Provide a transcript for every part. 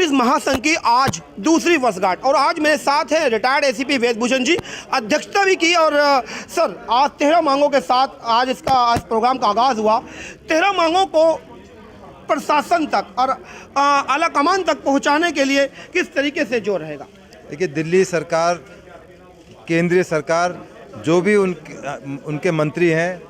Police महासंघ की आज दूसरी वर्षगांठ और आज मेरे साथ हैं रिटायर्ड एसीपी वेदभूषण जी, अध्यक्षता भी की। और सर, आज 13 मांगों के साथ आज प्रोग्राम का आगाज़ हुआ। 13 मांगों को प्रशासन तक और आला कमान तक पहुंचाने के लिए किस तरीके से जो रहेगा? देखिए, दिल्ली सरकार, केंद्रीय सरकार, जो भी उनके मंत्री हैं,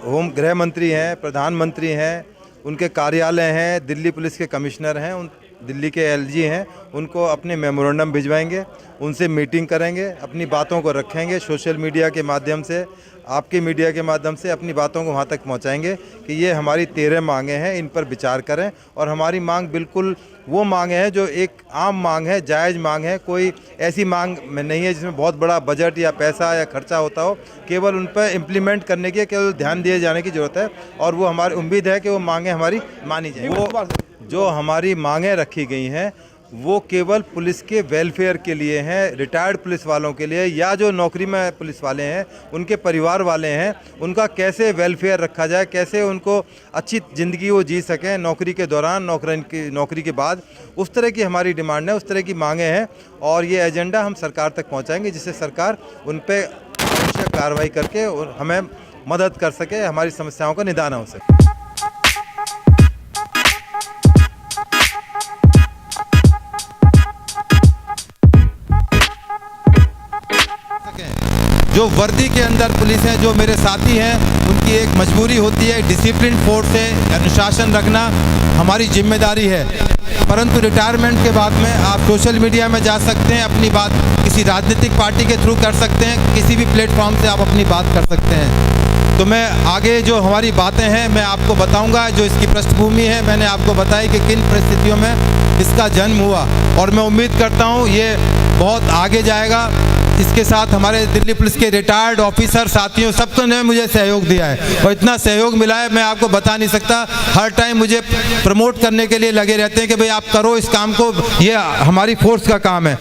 होम गृह मंत्री हैं, प्रधानमंत्री हैं, उनके कार्यालय हैं, दिल्ली पुलिस के कमिश्नर हैं, दिल्ली के एलजी हैं, उनको अपने मेमोरेंडम भिजवाएंगे, उनसे मीटिंग करेंगे, अपनी बातों को रखेंगे, सोशल मीडिया के माध्यम से, आपके मीडिया के माध्यम से अपनी बातों को वहाँ तक पहुँचाएंगे कि ये हमारी 13 मांगें हैं, इन पर विचार करें। और हमारी मांग बिल्कुल वो मांगें हैं जो एक आम मांग है, जायज़ मांग है, कोई ऐसी मांग नहीं है जिसमें बहुत बड़ा बजट या पैसा या खर्चा होता हो। केवल उन पर इम्प्लीमेंट करने की केवल ध्यान दिए जाने की ज़रूरत है और वो हमारी उम्मीद है कि वो मांगें हमारी मानी जाएंगी। वो जो हमारी मांगें रखी गई हैं वो केवल पुलिस के वेलफेयर के लिए हैं, रिटायर्ड पुलिस वालों के लिए, या जो नौकरी में पुलिस वाले हैं उनके परिवार वाले हैं, उनका कैसे वेलफेयर रखा जाए, कैसे उनको अच्छी ज़िंदगी वो जी सकें नौकरी के दौरान, नौकरी के बाद। उस तरह की हमारी डिमांड है, उस तरह की मांगें हैं और ये एजेंडा हम सरकार तक पहुँचाएँगे जिससे सरकार उन पर आवश्यक कार्रवाई करके हमें मदद कर सके, हमारी समस्याओं का निदान हो सके। जो वर्दी के अंदर पुलिस है, जो मेरे साथी हैं, उनकी एक मजबूरी होती है, डिसिप्लिन फोर्स है, अनुशासन रखना हमारी जिम्मेदारी है। परंतु रिटायरमेंट के बाद में आप सोशल मीडिया में जा सकते हैं, अपनी बात किसी राजनीतिक पार्टी के थ्रू कर सकते हैं, किसी भी प्लेटफॉर्म से आप अपनी बात कर सकते हैं। तो मैं आगे जो हमारी बातें हैं मैं आपको बताऊंगा, जो इसकी पृष्ठभूमि है मैंने आपको बताई कि किन परिस्थितियों में इसका जन्म हुआ और मैं उम्मीद करता हूं ये बहुत आगे जाएगा। इसके साथ हमारे दिल्ली पुलिस के रिटायर्ड ऑफिसर साथियों सबको ने मुझे सहयोग दिया है और इतना सहयोग मिला है मैं आपको बता नहीं सकता। हर टाइम मुझे प्रमोट करने के लिए लगे रहते हैं कि भाई आप करो इस काम को, ये हमारी फोर्स का काम है।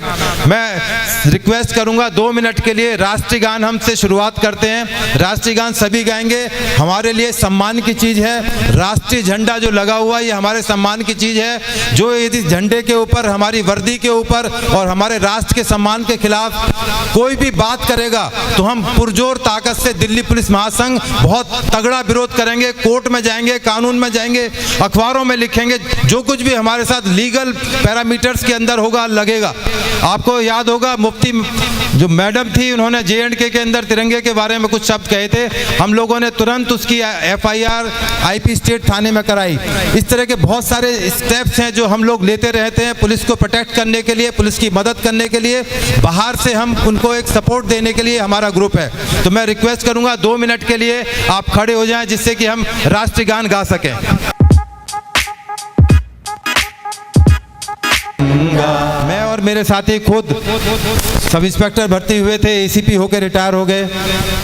मैं रिक्वेस्ट करूंगा 2 मिनट के लिए राष्ट्रीय गान हमसे शुरुआत करते हैं। राष्ट्रीय गान सभी गाएंगे, हमारे लिए सम्मान की चीज़ है। राष्ट्रीय झंडा जो लगा हुआ है ये हमारे सम्मान की चीज़ है। जो यदि झंडे के ऊपर, हमारी वर्दी के ऊपर और हमारे राष्ट्र के सम्मान के खिलाफ कोई भी बात करेगा तो हम पुरजोर ताकत से दिल्ली पुलिस महासंघ बहुत तगड़ा विरोध करेंगे, कोर्ट में जाएंगे, कानून में जाएंगे, अखबारों में लिखेंगे, जो कुछ भी हमारे साथ लीगल पैरामीटर्स के अंदर होगा लगेगा। आपको याद होगा मुफ्ती जो मैडम थी उन्होंने J&K के अंदर तिरंगे के बारे में कुछ शब्द कहे थे, हम लोगों ने तुरंत उसकी FIR IP स्टेट थाने में कराई। इस तरह के बहुत सारे स्टेप्स हैं जो हम लोग लेते रहते हैं पुलिस को प्रोटेक्ट करने के लिए, पुलिस की मदद करने के लिए। बाहर से हम उनको एक सपोर्ट देने के लिए हमारा ग्रुप है। तो मैं रिक्वेस्ट करूंगा 2 मिनट के लिए आप खड़े हो जाएं जिससे कि हम राष्ट्रीय गान गा सकें। मैं और मेरे साथी खुद सब इंस्पेक्टर भर्ती हुए थे, ACP होकर रिटायर हो गए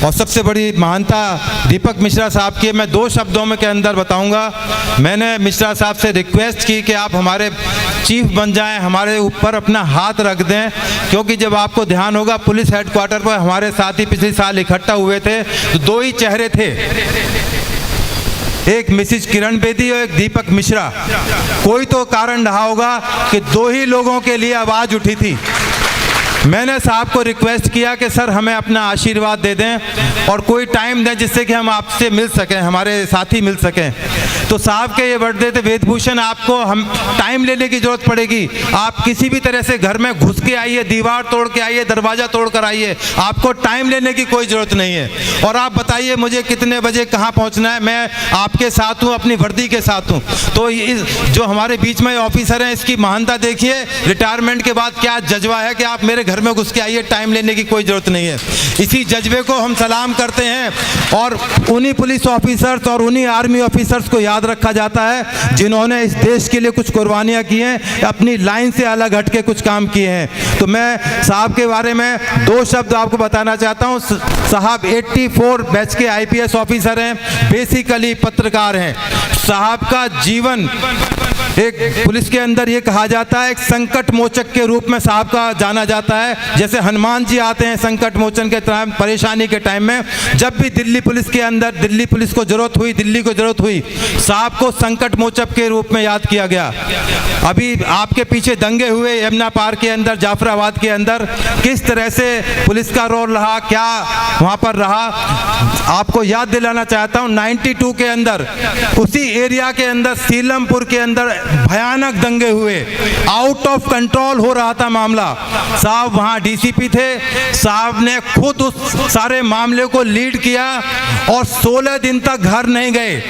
और सबसे बड़ी महानता दीपक मिश्रा साहब की मैं 2 शब्दों में के अंदर बताऊंगा। मैंने मिश्रा साहब से रिक्वेस्ट की कि आप हमारे चीफ बन जाएं, हमारे ऊपर अपना हाथ रख दें, क्योंकि जब आपको ध्यान होगा पुलिस हेडक्वार्टर पर हमारे साथी पिछले साल इकट्ठा हुए थे तो 2 ही चेहरे थे, एक मिसिज किरण बेदी और एक दीपक मिश्रा। कोई तो कारण रहा होगा कि 2 ही लोगों के लिए आवाज़ उठी थी। मैंने साहब को रिक्वेस्ट किया कि सर हमें अपना आशीर्वाद दे दें और कोई टाइम दें जिससे कि हम आपसे मिल सकें, हमारे साथी मिल सकें। तो साहब के ये बर्थडे थे, वेदभूषण आपको हम टाइम लेने की ज़रूरत पड़ेगी, आप किसी भी तरह से घर में घुस के आइए, दीवार तोड़ के आइए, दरवाज़ा तोड़ कर आइए, आपको टाइम लेने की कोई ज़रूरत नहीं है। और आप बताइए मुझे कितने बजे कहाँ पहुँचना है, मैं आपके साथ हूँ, अपनी वर्दी के साथ हूँ। तो जो हमारे बीच में ऑफिसर हैं इसकी महानता देखिए, रिटायरमेंट के बाद क्या जज्बा है कि आप मेरे घर में घुस के आइए, टाइम लेने की कोई ज़रूरत नहीं है। इसी जज्बे को हम सलाम करते हैं और उन्हीं पुलिस ऑफिसर्स और उन्हीं आर्मी ऑफिसर्स को याद रखा जाता है जिन्होंने इस देश के लिए कुछ कुर्बानियाँ की हैं, अपनी लाइन से अलग हट के कुछ काम किए हैं। तो मैं साहब के बारे में 2 शब्द आपको बताना चाहता हूँ। साहब 84 बैच के IPS ऑफिसर हैं, बेसिकली पत्रकार हैं। साहब का जीवन एक पुलिस के अंदर ये कहा जाता है, एक संकट मोचक के रूप में साहब का जाना जाता है। जैसे हनुमान जी आते हैं संकट मोचन के टाइम, परेशानी के टाइम में, जब भी दिल्ली पुलिस के अंदर दिल्ली पुलिस को जरूरत हुई, दिल्ली को जरूरत हुई, साहब को संकट मोचक के रूप में याद किया गया। अभी आपके पीछे दंगे हुए यमुना पार के अंदर, जाफराबाद के अंदर, किस तरह से पुलिस का रोल रहा, क्या वहाँ पर रहा, आपको याद दिलाना चाहता हूँ। 92 के अंदर उसी एरिया के अंदर, सीलमपुर के अंदर भयानक दंगे हुए, आउट ऑफ कंट्रोल हो रहा था मामला। साहब वहाँ डीसीपी थे, साहब ने खुद उस सारे मामले को लीड किया और 16 दिन तक घर नहीं गए।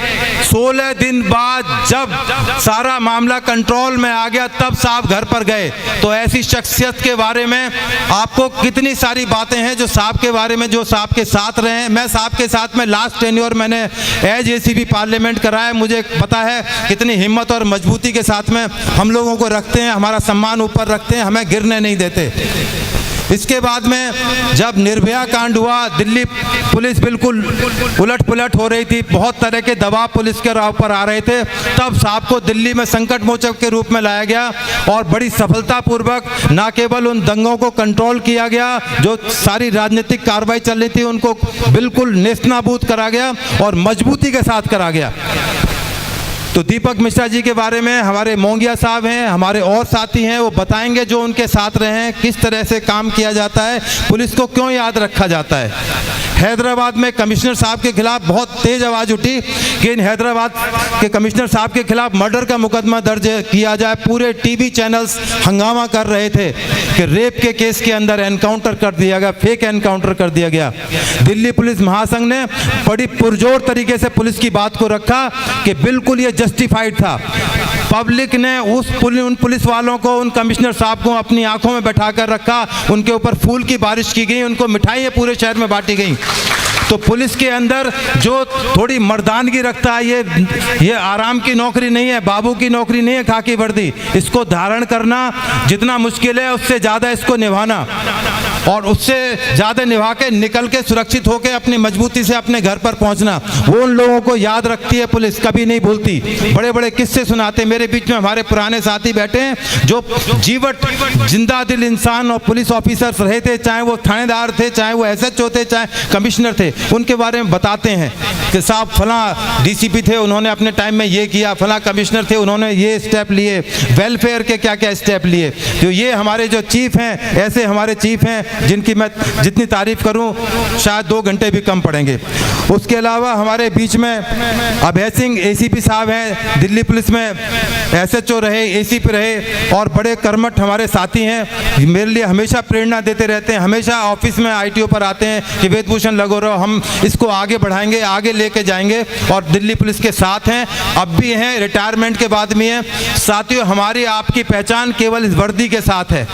16 दिन बाद जब सारा मामला कंट्रोल में आ गया तब साहब घर पर गए। तो ऐसी शख्सियत के बारे में आपको कितनी सारी बातें हैं जो साहब के बारे में, जो साहब के साथ रहे हैं। मैं साहब के साथ में लास्ट टेन्योर मैंने एज एसीपी पार्लियामेंट कराया, मुझे पता है कितनी हिम्मत और मजबूती के साथ में हम लोगों को रखते हैं, हमारा सम्मान ऊपर रखते हैं, हमें गिरने नहीं देते। इसके बाद में जब निर्भया कांड हुआ, दिल्ली पुलिस बिल्कुल उलट पुलट हो रही थी, बहुत तरह के दबाव पुलिस के राह पर आ रहे थे, तब साहब को दिल्ली में संकट मोचक के रूप में लाया गया और बड़ी सफलतापूर्वक न केवल उन दंगों को कंट्रोल किया गया, जो सारी राजनीतिक कार्रवाई चल रही थी उनको बिल्कुल नेस्तनाबूद करा गया और मजबूती के साथ करा गया। तो दीपक मिश्रा जी के बारे में हमारे मोंगिया साहब हैं, हमारे और साथी हैं, वो बताएंगे जो उनके साथ रहे हैं, किस तरह से काम किया जाता है, पुलिस को क्यों याद रखा जाता है। हैदराबाद में कमिश्नर साहब के खिलाफ बहुत तेज आवाज़ उठी कि इन हैदराबाद के कमिश्नर साहब के खिलाफ मर्डर का मुकदमा दर्ज किया जाए। पूरे टीवी चैनल्स हंगामा कर रहे थे कि रेप के केस के अंदर एनकाउंटर कर दिया गया, फेक एनकाउंटर कर दिया गया। दिल्ली पुलिस महासंघ ने बड़ी पुरजोर तरीके से पुलिस की बात को रखा कि बिल्कुल ये जस्टिफाइड था। पब्लिक ने उन पुलिस वालों को, उन कमिश्नर साहब को अपनी आंखों में बैठा कर रखा, उनके ऊपर फूल की बारिश की गई, उनको मिठाइयाँ पूरे शहर में बांटी गई। तो पुलिस के अंदर जो थोड़ी मर्दानगी रखता है, ये आराम की नौकरी नहीं है, बाबू की नौकरी नहीं है खाकी वर्दी। इसको धारण करना जितना मुश्किल है उससे ज़्यादा इसको निभाना, और उससे ज़्यादा निभा के निकल के सुरक्षित होकर अपनी मजबूती से अपने घर पर पहुंचना, वो उन लोगों को याद रखती है पुलिस, कभी नहीं भूलती। बड़े बड़े किस्से सुनाते। मेरे बीच में हमारे पुराने साथी बैठे हैं जो जीवट जिंदा दिल इंसान और पुलिस ऑफिसर्स रहे थे, चाहे वो थानेदार थे, चाहे वो एसएचओ थे, चाहे कमिश्नर थे। उनके बारे में बताते हैं कि साहब फलां डीसीपी थे, उन्होंने अपने टाइम में ये किया, फलां कमिश्नर थे, उन्होंने ये स्टेप लिए, वेलफेयर के क्या क्या स्टेप लिए। तो ये हमारे जो चीफ हैं, ऐसे हमारे चीफ हैं जिनकी मैं जितनी तारीफ करूं शायद 2 घंटे भी कम पड़ेंगे। उसके अलावा हमारे बीच में अभय सिंह एसीपी साहब हैं, दिल्ली पुलिस में एसएचओ रहे, एसीपी रहे और बड़े कर्मठ हमारे साथी हैं, मेरे लिए हमेशा प्रेरणा देते रहते हैं। हमेशा ऑफिस में आईटीओ पर आते हैं कि वेदभूषण लगो रहो, हम इसको आगे बढ़ाएंगे, आगे लेके जाएंगे, और दिल्ली पुलिस के साथ हैं, अब भी हैं, रिटायरमेंट के बाद भी हैं। साथियों, हमारी आपकी पहचान केवल इस वर्दी के साथ है।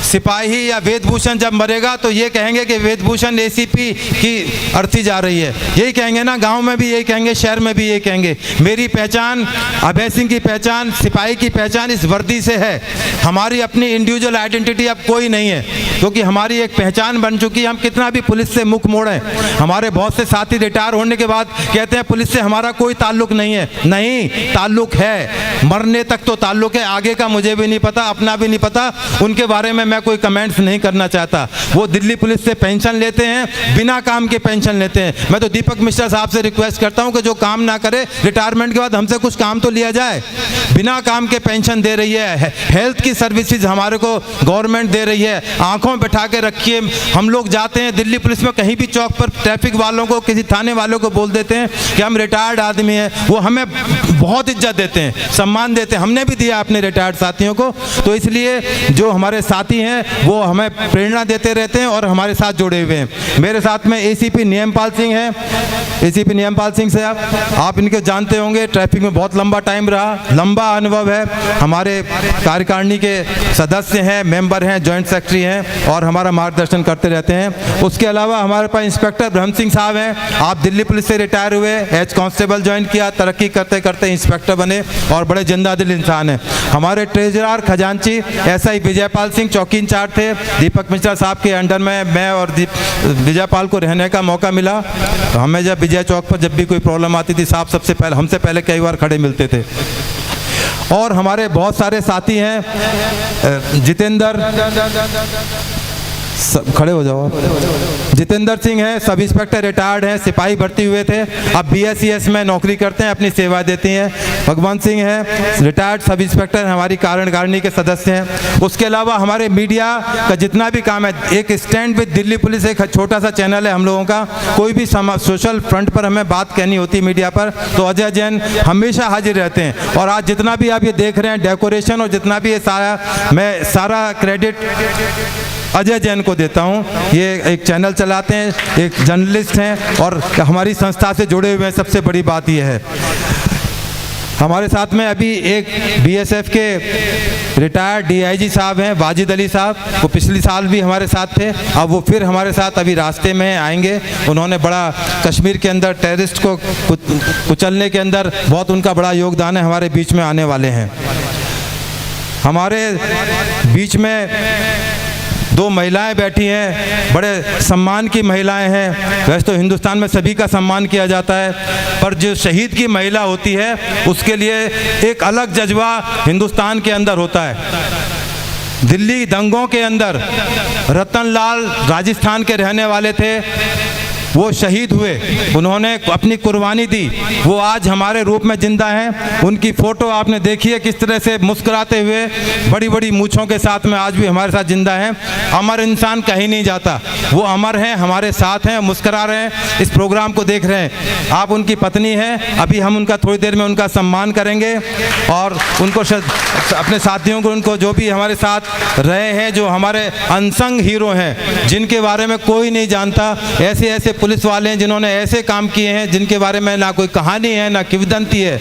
सिपाही या वेदभूषण जब मरेगा तो ये कहेंगे कि वेदभूषण एसीपी की अर्थी जा रही है, यही कहेंगे ना, गांव में भी यही कहेंगे, शहर में भी यही कहेंगे। मेरी पहचान, अभय सिंह की पहचान, सिपाही की पहचान इस वर्दी से है। हमारी अपनी इंडिविजुअल आइडेंटिटी अब कोई नहीं है, क्योंकि हमारी एक पहचान बन चुकी है। हम कितना भी पुलिस से मुख मोड़ें, हमारे बहुत से साथी रिटायर होने के बाद कहते हैं पुलिस से हमारा कोई ताल्लुक नहीं है। नहीं, ताल्लुक है, मरने तक तो ताल्लुक है, आगे का मुझे भी नहीं पता, अपना भी नहीं पता, उनके बारे में मैं कोई कमेंट्स नहीं करना चाहता। वो दिल्ली पुलिस से पेंशन लेते हैं, बिना काम के पेंशन लेते हैं। मैं तो दीपक मिश्रा साहब से रिक्वेस्ट करता हूं कि जो काम ना करे, रिटायरमेंट के बाद हमसे कुछ काम तो लिया जाए। बिना काम के पेंशन दे रही है, हेल्थ की सर्विसेज हमारे को गवर्नमेंट दे रही है, आंखों में बैठा के रखिए। हम लोग जाते हैं दिल्ली पुलिस में, कहीं भी चौक पर ट्रैफिक वालों को, किसी थाने वालों को बोल देते हैं कि हम रिटायर्ड आदमी हैं, वो हमें बहुत इज्जत देते हैं, सम्मान देते हैं। हमने भी दिया अपने रिटायर्ड साथियों को। तो इसलिए जो हमारे साथी हैं वो हमें प्रेरणा देते रहते हैं और हमारे साथ जुड़े हुए हैं। मेरे साथ में एसीपी नियमपाल सिंह हैं। एसीपी नियमपाल सिंह से आप इनके जानते होंगे, ट्रैफिक में बहुत लंबा टाइम रहा, लंबा अनुभव है, हमारे कार्यकारिणी के सदस्य हैं, मेंबर हैं, जॉइंट सेक्रेटरी हैं और हमारा मार्गदर्शन करते रहते हैं। उसके अलावा हमारे पास इंस्पेक्टर ब्रह्म सिंह साहब हैं। आप दिल्ली पुलिस से रिटायर हुए, एज कांस्टेबल ज्वाइन किया, तरक्की करते करते इंस्पेक्टर बने और बड़े जिंदा दिल इंसान हैं। हमारे ट्रेजरर खजांची एसआई विजयपाल सिंह चौकी इंचार्ज थे। दीपक मिश्रा साहब के अंडर में मैं और विजयपाल को रहने का मौका मिला। तो हमें जब विजय चौक पर जब भी कोई प्रॉब्लम आती थी, साहब सबसे पहले, हमसे पहले कई बार खड़े मिलते थे। और हमारे बहुत सारे साथी हैं, जितेंद्र, खड़े हो जाओ, जितेंद्र सिंह है, सब इंस्पेक्टर रिटायर्ड हैं, सिपाही भर्ती हुए थे, अब BSES में नौकरी करते हैं, अपनी सेवा देती हैं। भगवंत सिंह है, रिटायर्ड सब इंस्पेक्टर, हमारी कार्यकारिणी के सदस्य हैं। उसके अलावा हमारे मीडिया का जितना भी काम है, एक स्टैंड विद दिल्ली पुलिस एक छोटा सा चैनल है हम लोगों का, कोई भी सोशल फ्रंट पर हमें बात कहनी होती है मीडिया पर, तो अजय जैन हमेशा हाजिर रहते हैं। और आज जितना भी आप ये देख रहे हैं डेकोरेशन और जितना भी ये सारा, मैं सारा क्रेडिट अजय जैन को देता हूँ। ये एक चैनल चलाते हैं, एक जर्नलिस्ट हैं और हमारी संस्था से जुड़े हुए हैं। सबसे बड़ी बात यह है, हमारे साथ में अभी एक BSF के रिटायर्ड DIG साहब हैं, वाजिद अली साहब, वो पिछले साल भी हमारे साथ थे, अब वो फिर हमारे साथ अभी रास्ते में आएंगे। उन्होंने बड़ा कश्मीर के अंदर टेररिस्ट को कुचलने के अंदर बहुत उनका बड़ा योगदान है, हमारे बीच में आने वाले हैं। हमारे बीच में दो महिलाएं बैठी हैं, बड़े सम्मान की महिलाएं हैं। वैसे तो हिंदुस्तान में सभी का सम्मान किया जाता है, पर जो शहीद की महिला होती है उसके लिए एक अलग जज्बा हिंदुस्तान के अंदर होता है। दिल्ली दंगों के अंदर रतन लाल राजस्थान के रहने वाले थे, वो शहीद हुए, उन्होंने अपनी कुर्बानी दी, वो आज हमारे रूप में जिंदा हैं। उनकी फ़ोटो आपने देखी है, किस तरह से मुस्कुराते हुए बड़ी बड़ी मूँछों के साथ में आज भी हमारे साथ जिंदा हैं। अमर इंसान कहीं नहीं जाता, वो अमर हैं, हमारे साथ हैं, मुस्कुरा रहे हैं, इस प्रोग्राम को देख रहे हैं। आप उनकी पत्नी हैं, अभी हम उनका थोड़ी देर में उनका सम्मान करेंगे और उनको अपने साथियों को, उनको जो भी हमारे साथ रहे हैं, जो हमारे अनसंग हीरो हैं, जिनके बारे में कोई नहीं जानता, ऐसे ऐसे पुलिस वाले हैं जिन्होंने ऐसे काम किए हैं जिनके बारे में ना कोई कहानी है ना किंवदंती है,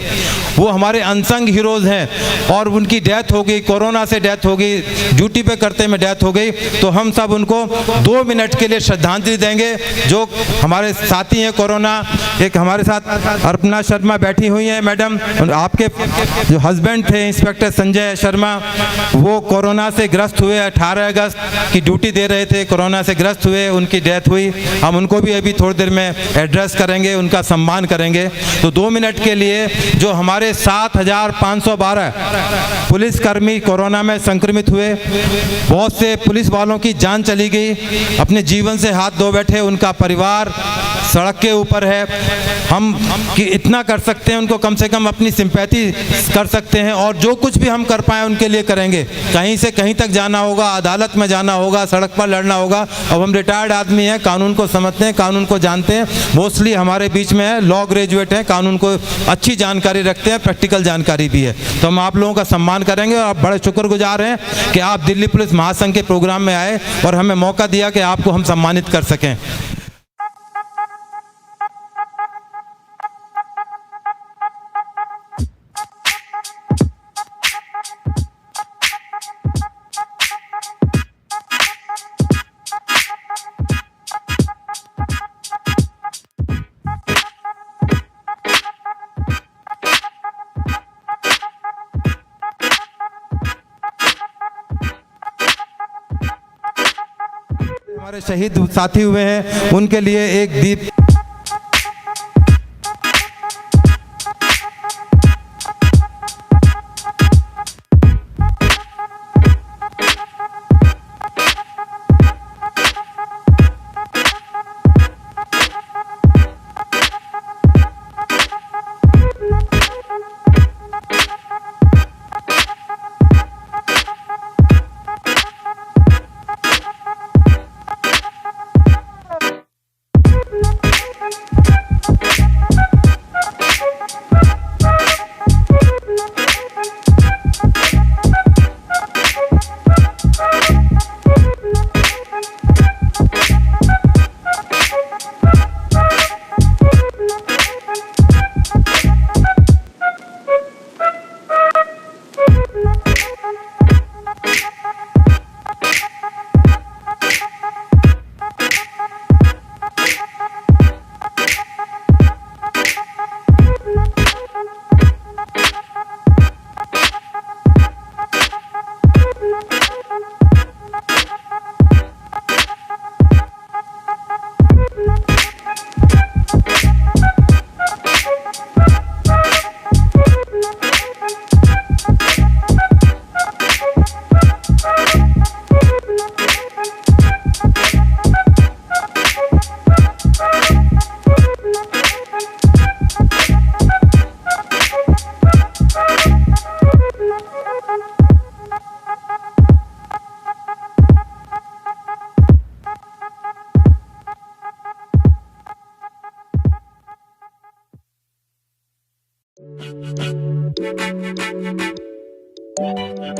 वो हमारे अनसंग हीरोज़ हैं। और उनकी डेथ हो गई, कोरोना से डेथ हो गई, ड्यूटी पे करते में डेथ हो गई, तो हम सब उनको 2 मिनट के लिए श्रद्धांजलि देंगे। जो हमारे साथी हैं कोरोना, एक हमारे साथ अर्पणा शर्मा बैठी हुई हैं मैडम, आपके जो हस्बैंड थे इंस्पेक्टर संजय शर्मा, वो कोरोना से ग्रस्त हुए, 18 अगस्त की ड्यूटी दे रहे थे, कोरोना से ग्रस्त हुए, उनकी डेथ हुई। हम उनको भी अभी थोड़ी देर में एड्रेस करेंगे, उनका सम्मान करेंगे। तो 2 मिनट के लिए जो हमारे 7,512 पुलिसकर्मी कोरोना में संक्रमित हुए, बहुत से पुलिस वालों की जान चली गई, अपने जीवन से हाथ धो बैठे, उनका परिवार सड़क के ऊपर है। हम कि इतना कर सकते हैं, उनको कम से कम अपनी सिंपैथी कर सकते हैं और जो कुछ भी हम कर पाएँ उनके लिए करेंगे। कहीं से कहीं तक जाना होगा, अदालत में जाना होगा, सड़क पर लड़ना होगा। अब हम रिटायर्ड आदमी हैं, कानून को समझते हैं, कानून को जानते हैं, मोस्टली हमारे बीच में है, लॉ ग्रेजुएट हैं, कानून को अच्छी जानकारी रखते हैं, प्रैक्टिकल जानकारी भी है। तो हम आप लोगों का सम्मान करेंगे और आप बड़े शुक्रगुजार हैं कि आप दिल्ली पुलिस महासंघ के प्रोग्राम में आए और हमें मौका दिया कि आपको हम सम्मानित कर सकें। हमारे शहीद साथी हुए हैं, उनके लिए एक दीप।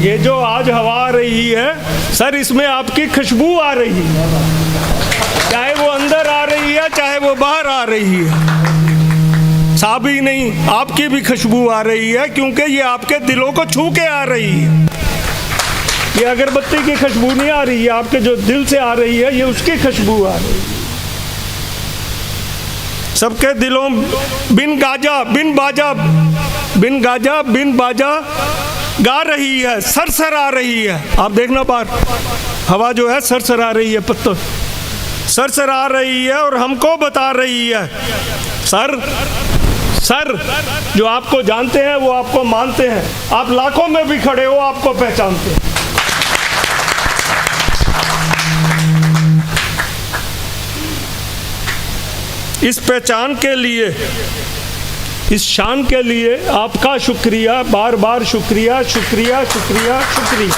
ये जो आज हवा आ रही है सर, इसमें आपकी खुशबू आ रही है, चाहे वो अंदर आ रही है चाहे वो बाहर आ रही है। साहब ही नहीं, आपकी भी खुशबू आ रही है, क्योंकि ये आपके दिलों को छू के आ रही है। ये अगरबत्ती की खुशबू नहीं आ रही है, आपके जो दिल से आ रही है, ये उसकी खुशबू आ रही है। सबके दिलों बिन गाजा बिन बाजा बिन गाजा बिन बाजा गा रही है, सरसर आ रही है। आप देखना बाहर हवा जो है सरसर आ रही है, पत्तों सरसर आ रही है और हमको बता रही है सर जो आपको जानते हैं वो आपको मानते हैं, आप लाखों में भी खड़े हो आपको पहचानते हैं। इस पहचान के लिए, इस शान के लिए आपका शुक्रिया, बार बार शुक्रिया शुक्रिया शुक्रिया शुक्रिया।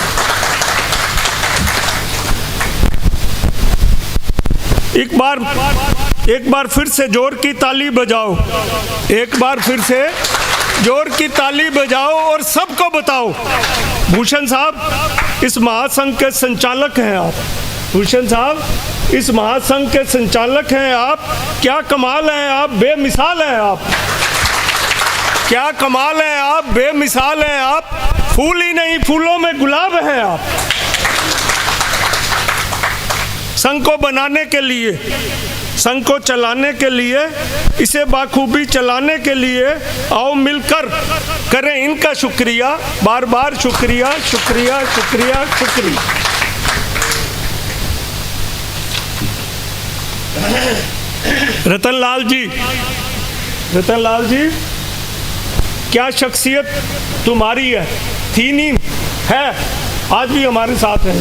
एक बार फिर से जोर की ताली बजाओ, एक बार फिर से जोर की ताली बजाओ और सबको बताओ, भूषण साहब इस महासंघ के संचालक हैं आप, भूषण साहब इस महासंघ के संचालक हैं आप। क्या कमाल हैं आप, बेमिसाल हैं आप, क्या कमाल हैं आप, बेमिसाल हैं आप। फूल ही नहीं फूलों में गुलाब हैं आप। संघ को बनाने के लिए, संघ को चलाने के लिए, इसे बाखूबी चलाने के लिए आओ मिलकर करें इनका शुक्रिया, बार बार शुक्रिया शुक्रिया शुक्रिया शुक्रिया। रतनलाल जी क्या शख्सियत तुम्हारी है, थी नहीं है, आज भी हमारे साथ है।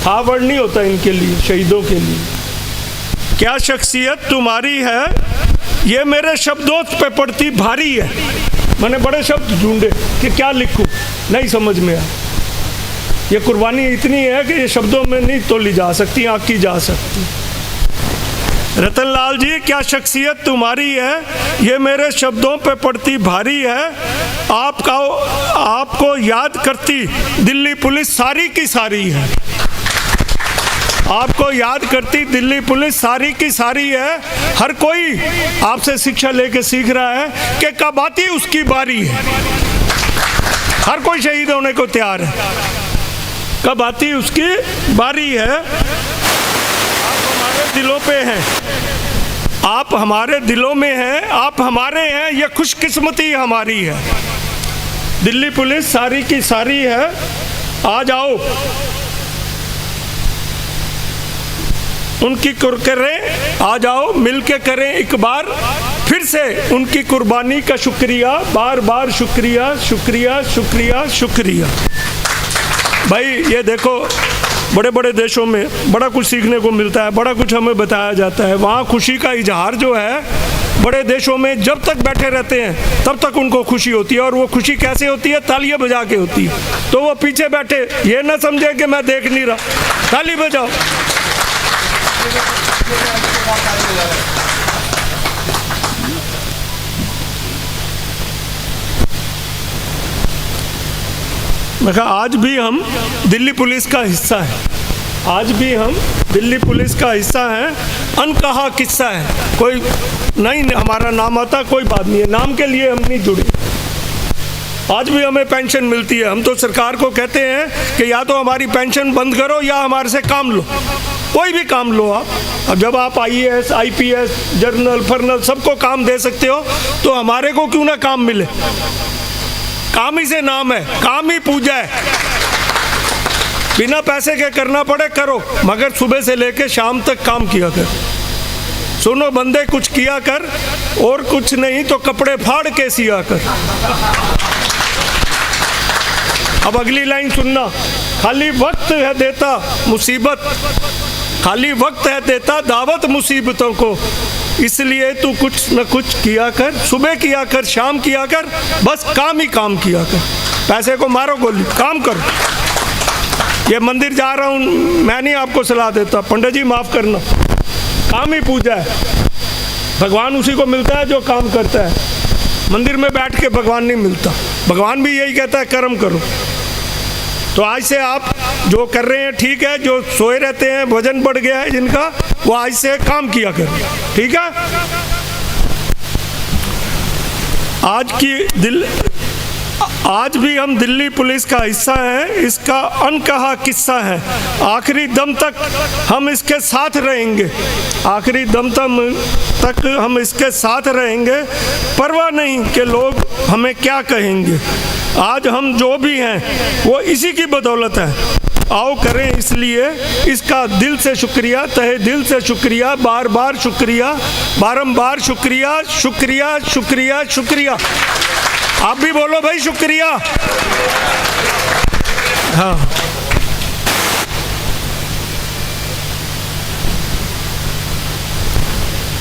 था वर्ड नहीं होता इनके लिए, शहीदों के लिए। क्या शख्सियत तुम्हारी है, ये मेरे शब्दों पे पड़ती भारी है। मैंने बड़े शब्द ढूंढे कि क्या लिखूं, नहीं समझ में आया। ये कुर्बानी इतनी है कि ये शब्दों में नहीं तोली जा सकती, आंकी जा सकती। रतनलाल जी क्या शख्सियत तुम्हारी है, ये मेरे शब्दों पे पड़ती भारी है। आपको याद करती दिल्ली पुलिस सारी की सारी है, आपको याद करती दिल्ली पुलिस सारी की सारी है। हर कोई आपसे शिक्षा लेके सीख रहा है कि कब आती उसकी बारी है। हर कोई शहीद होने को तैयार है, कब आती उसकी बारी है। दिलों पे हैं, आप हमारे दिलों में हैं, आप हमारे हैं, ये खुशकिस्मती हमारी है। दिल्ली पुलिस सारी की सारी है। आ जाओ उनकी करें, आ जाओ मिलके करें एक बार फिर से उनकी कुर्बानी का शुक्रिया, बार बार शुक्रिया शुक्रिया शुक्रिया शुक्रिया। भाई ये देखो, बड़े बड़े देशों में बड़ा कुछ सीखने को मिलता है, बड़ा कुछ हमें बताया जाता है। वहाँ खुशी का इजहार जो है, बड़े देशों में जब तक बैठे रहते हैं तब तक उनको खुशी होती है। और वो खुशी कैसे होती है, तालियां बजा के होती है। तो वो पीछे बैठे ये ना समझे कि मैं देख नहीं रहा, ताली बजाओ। मैं कहा आज भी हम दिल्ली पुलिस का हिस्सा है, आज भी हम दिल्ली पुलिस का हिस्सा हैं। अनकहा किस्सा है, कोई नहीं हमारा नाम आता, कोई बात नहीं है, नाम के लिए हम नहीं जुड़े। आज भी हमें पेंशन मिलती है। हम तो सरकार को कहते हैं कि या तो हमारी पेंशन बंद करो या हमारे से काम लो, कोई भी काम लो आप। अब जब आप IAS IPS जर्नल फर्नल सबको काम दे सकते हो तो हमारे को क्यों ना काम मिले। काम ही से नाम है, काम ही पूजा है। बिना पैसे के करना पड़े करो, मगर सुबह से लेके शाम तक काम किया कर। सुनो बंदे कुछ किया कर, और कुछ नहीं तो कपड़े फाड़ के सिया कर। अब अगली लाइन सुनना, खाली वक्त है देता मुसीबत, खाली वक्त है देता दावत मुसीबतों को, इसलिए तू कुछ न कुछ किया कर, सुबह किया कर, शाम किया कर, बस काम ही काम किया कर। पैसे को मारो गोली, काम करो। ये मंदिर जा रहा हूँ, मैं नहीं आपको सलाह देता, पंडित जी माफ़ करना, काम ही पूजा है। भगवान उसी को मिलता है जो काम करता है। मंदिर में बैठ के भगवान नहीं मिलता। भगवान भी यही कहता है कर्म करो। तो आज से आप जो कर रहे हैं ठीक है, जो सोए रहते हैं वजन बढ़ गया है जिनका, वो आज से काम किया करें, ठीक है। आज भी हम दिल्ली पुलिस का हिस्सा हैं, इसका अनकहा किस्सा है। आखिरी दम तक हम इसके साथ रहेंगे, आखिरी दम तक हम इसके साथ रहेंगे, परवाह नहीं कि लोग हमें क्या कहेंगे। आज हम जो भी हैं वो इसी की बदौलत है। आओ करें इसलिए इसका दिल से शुक्रिया, तहे दिल से शुक्रिया, बार बार शुक्रिया, बारंबार शुक्रिया, शुक्रिया शुक्रिया शुक्रिया। आप भी बोलो भाई शुक्रिया। हाँ,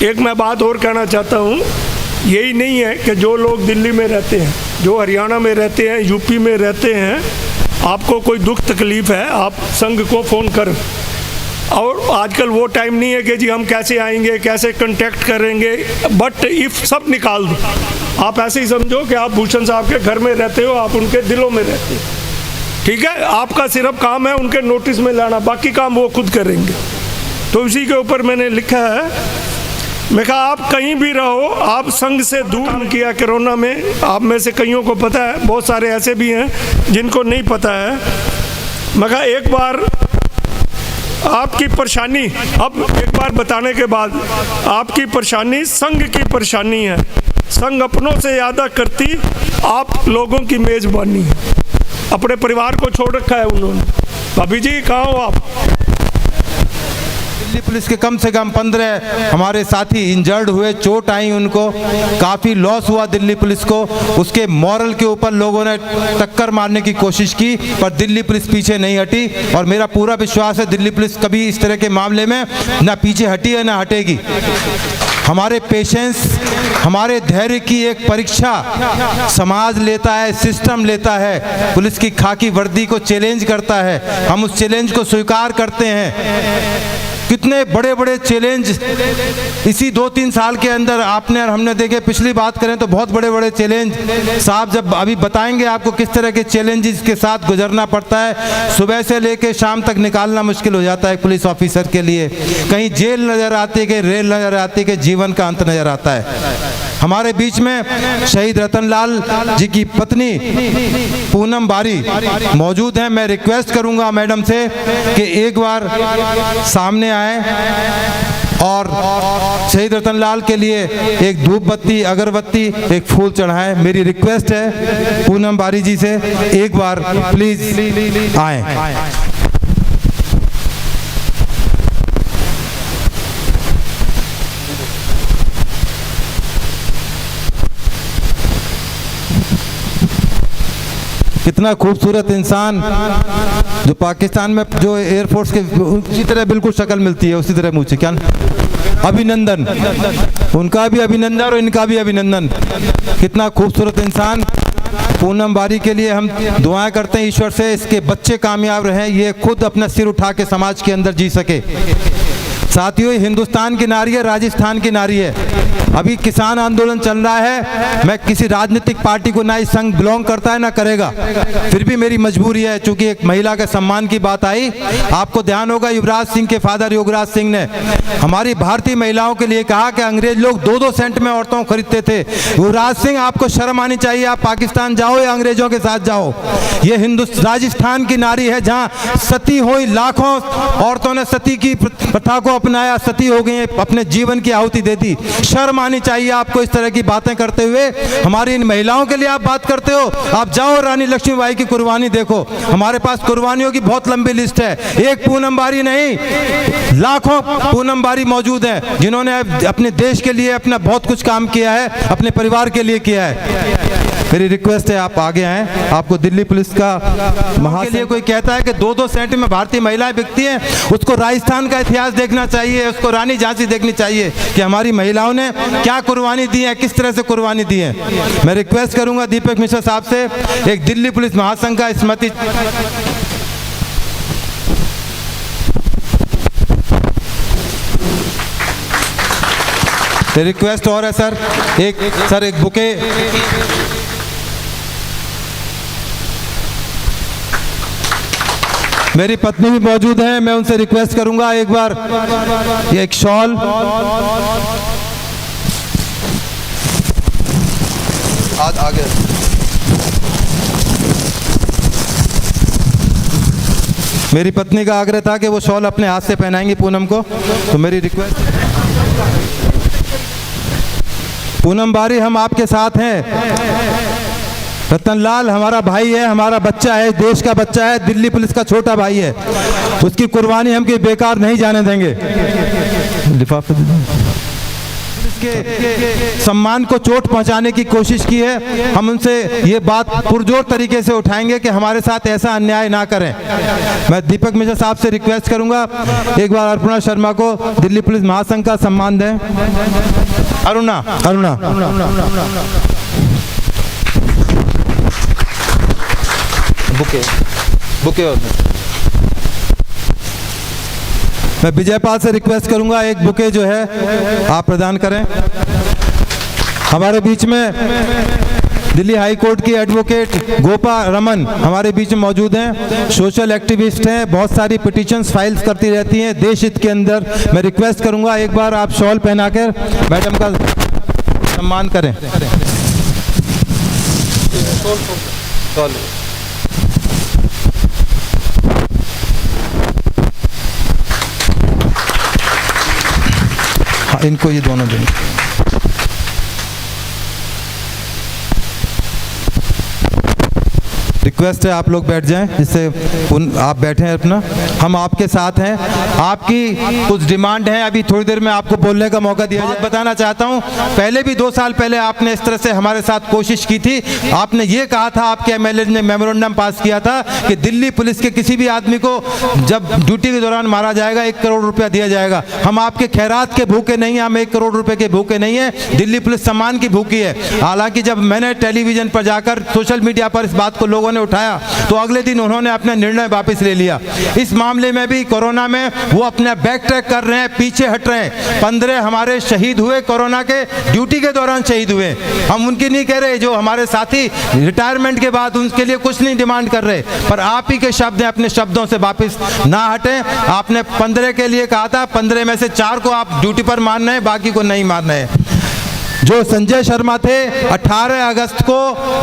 एक मैं बात और कहना चाहता हूँ, यही नहीं है कि जो लोग दिल्ली में रहते हैं, जो हरियाणा में रहते हैं, यूपी में रहते हैं, आपको कोई दुख तकलीफ़ है आप संघ को फ़ोन करें। और आजकल वो टाइम नहीं है कि जी हम कैसे आएंगे, कैसे कांटेक्ट करेंगे, बट इफ़ सब निकाल दो। आप ऐसे ही समझो कि आप भूषण साहब के घर में रहते हो, आप उनके दिलों में रहते हो, ठीक है। आपका सिर्फ काम है उनके नोटिस में लाना, बाकी काम वो खुद करेंगे। तो इसी के ऊपर मैंने लिखा है, मैं कहा आप कहीं भी रहो, आप संघ से दूर किया कोरोना में। आप में से कईयों को पता है, बहुत सारे ऐसे भी हैं जिनको नहीं पता है। मैं कहा एक बार आपकी परेशानी, अब एक बार बताने के बाद, आपकी परेशानी संघ की परेशानी है। संघ अपनों से ज़्यादा करती आप लोगों की मेज़बानी है। अपने परिवार को छोड़ रखा है उन्होंने। भाभी जी कहाँ हो आप? दिल्ली पुलिस के कम से कम 15 हमारे साथी इंजर्ड हुए, चोट आई उनको, काफ़ी लॉस हुआ दिल्ली पुलिस को। उसके मॉरल के ऊपर लोगों ने टक्कर मारने की कोशिश की, पर दिल्ली पुलिस पीछे नहीं हटी। और मेरा पूरा विश्वास है दिल्ली पुलिस कभी इस तरह के मामले में ना पीछे हटी है ना हटेगी। हमारे पेशेंस, हमारे धैर्य की एक परीक्षा समाज लेता है, सिस्टम लेता है। पुलिस की खाकी वर्दी को चैलेंज करता है, हम उस चैलेंज को स्वीकार करते हैं। कितने बड़े बड़े चैलेंज इसी 2-3 साल के अंदर आपने और हमने देखे। पिछली बात करें तो बहुत बड़े बड़े चैलेंज साहब जब अभी बताएंगे आपको किस तरह के चैलेंजेस के साथ गुजरना पड़ता है। सुबह से लेकर शाम तक निकालना मुश्किल हो जाता है पुलिस ऑफिसर के लिए। कहीं जेल नज़र आती है, कहीं रेल नज़र आती है, कि जीवन का अंत नज़र आता है। हमारे बीच में शहीद रतनलाल जी की पत्नी पूनम बारी मौजूद हैं। मैं रिक्वेस्ट करूंगा मैडम से कि एक बार सामने आए और शहीद रतनलाल के लिए एक धूप बत्ती, अगरबत्ती, एक फूल चढ़ाएं। मेरी रिक्वेस्ट है पूनम बारी जी से, एक बार प्लीज आए। कितना खूबसूरत इंसान, जो पाकिस्तान में जो एयरफोर्स के उसी तरह बिल्कुल शक्ल मिलती है, उसी तरह मुझे क्या अभिनंदन, उनका भी अभिनंदन और इनका भी अभिनंदन। कितना खूबसूरत इंसान। पूनम बारी के लिए हम दुआएं करते हैं ईश्वर से, इसके बच्चे कामयाब रहें, ये खुद अपना सिर उठा के समाज के अंदर जी सके। साथियों, हिंदुस्तान की नारी है, राजस्थान की नारी है। अभी किसान आंदोलन चल रहा है। मैं किसी राजनीतिक पार्टी को ना इस संघ बिलोंग करता है ना करेगा, फिर भी मेरी मजबूरी है, चूंकि एक महिला के सम्मान की बात आई। आपको ध्यान होगा युवराज सिंह के फादर योगराज सिंह ने हमारी भारतीय महिलाओं के लिए कहा कि अंग्रेज लोग 2-2 सेंट में औरतों को खरीदते थे। युवराज सिंह, आपको शर्म आनी चाहिए। आप पाकिस्तान जाओ या अंग्रेजों के साथ जाओ, ये राजस्थान की नारी है जहाँ सती हुई, लाखों औरतों ने सती की प्रथा को अपनाया, सती हो गई, अपने जीवन की आहुति दे दी। शर्म आनी चाहिए आपको इस तरह की बातें करते हुए। हमारी इन महिलाओं के लिए आप बात करते हो। आप जाओ रानी लक्ष्मीबाई की कुर्बानी देखो, हमारे पास कुर्बानियों की बहुत लंबी लिस्ट है। एक पूनम बारी नहीं, लाखों पूनम बारी मौजूद हैं जिन्होंने अपने देश के लिए अपना बहुत कुछ काम किया है, अपने परिवार के लिए किया है। मेरी रिक्वेस्ट है आप आगे आएं। आपको दिल्ली पुलिस का के लिए कोई कहता है कि 2-2 सेंट में भारतीय महिलाएं बिकती हैं, उसको राजस्थान का इतिहास देखना चाहिए, उसको रानी झांसी देखनी चाहिए कि हमारी महिलाओं ने क्या कुर्बानी दी है, किस तरह से कुर्बानी दी है। मैं रिक्वेस्ट करूंगा दीपक मिश्रा साहब से, एक दिल्ली पुलिस महासंघ का स्मृति रिक्वेस्ट और है सर, एक बुके मेरी पत्नी भी मौजूद है, मैं उनसे रिक्वेस्ट करूंगा एक बार ये एक शॉल, आज आगे मेरी पत्नी का आग्रह था कि वो शॉल अपने हाथ से पहनाएंगी पूनम को, तो मेरी रिक्वेस्ट। पूनम बारी, हम आपके साथ हैं। रतनलाल हमारा भाई है, हमारा बच्चा है, देश का बच्चा है, दिल्ली पुलिस का छोटा भाई है, उसकी कुर्बानी हम कहीं बेकार नहीं जाने देंगे। लिफाफे के सम्मान को चोट पहुंचाने की कोशिश की है, हम उनसे ये बात पुरजोर तरीके से उठाएंगे कि हमारे साथ ऐसा अन्याय ना करें। मैं दीपक मिश्रा साहब से रिक्वेस्ट करूंगा एक बार अर्पणा शर्मा को दिल्ली पुलिस महासंघ का सम्मान दें। अरुणा बुके और मैं विजयपाल से रिक्वेस्ट करूंगा एक बुके जो है आप प्रदान करें। हमारे बीच में दिल्ली हाई कोर्ट की एडवोकेट गोपा रमन हमारे बीच में मौजूद हैं, सोशल एक्टिविस्ट हैं, बहुत सारी पिटीशंस फाइल्स करती रहती हैं देश हित के अंदर। मैं रिक्वेस्ट करूंगा एक बार आप शॉल पहनाकर मैडम का सम्मान करें। हाँ, इनको ये दोनों देंगे। रिक्वेस्ट है आप लोग बैठ जाएं, जिससे आप बैठे हैं अपना, हम आपके साथ हैं। आपकी कुछ डिमांड है, अभी थोड़ी देर में आपको बोलने का मौका दिया जाए। बताना चाहता हूं, पहले भी 2 साल पहले आपने इस तरह से हमारे साथ कोशिश की थी। आपने ये कहा था, आपके एमएलए ने मेमोरेंडम पास किया था कि दिल्ली पुलिस के किसी भी आदमी को जब ड्यूटी के दौरान मारा जाएगा 1 करोड़ रुपया दिया जाएगा। हम आपके खैरात के भूखे नहीं हैं, हम 1 करोड़ रुपए के भूखे नहीं हैं, दिल्ली पुलिस सम्मान की भूखी है। हालांकि जब मैंने टेलीविजन पर जाकर सोशल मीडिया पर इस बात को लोगों ने उठाया तो अगले दिन उन्होंने अपना निर्णय वापस ले लिया। इस मामले में भी कोरोना में वो अपना बैक ट्रैक कर रहे हैं, पीछे हट रहे हैं। 15 हमारे शहीद हुए कोरोना के ड्यूटी के दौरान शहीद हुए। हम उनकी नहीं कह रहे, जो हमारे साथी रिटायरमेंट के बाद उनके लिए कुछ नहीं डिमांड कर रहे, पर आप ही के शब्द हैं, अपने शब्दों से वापस ना हटें। आपने 15 के लिए कहा था, 15 में से 4 को आप ड्यूटी पर मारना है, बाकी को नहीं मारना है। जो संजय शर्मा थे 18 अगस्त को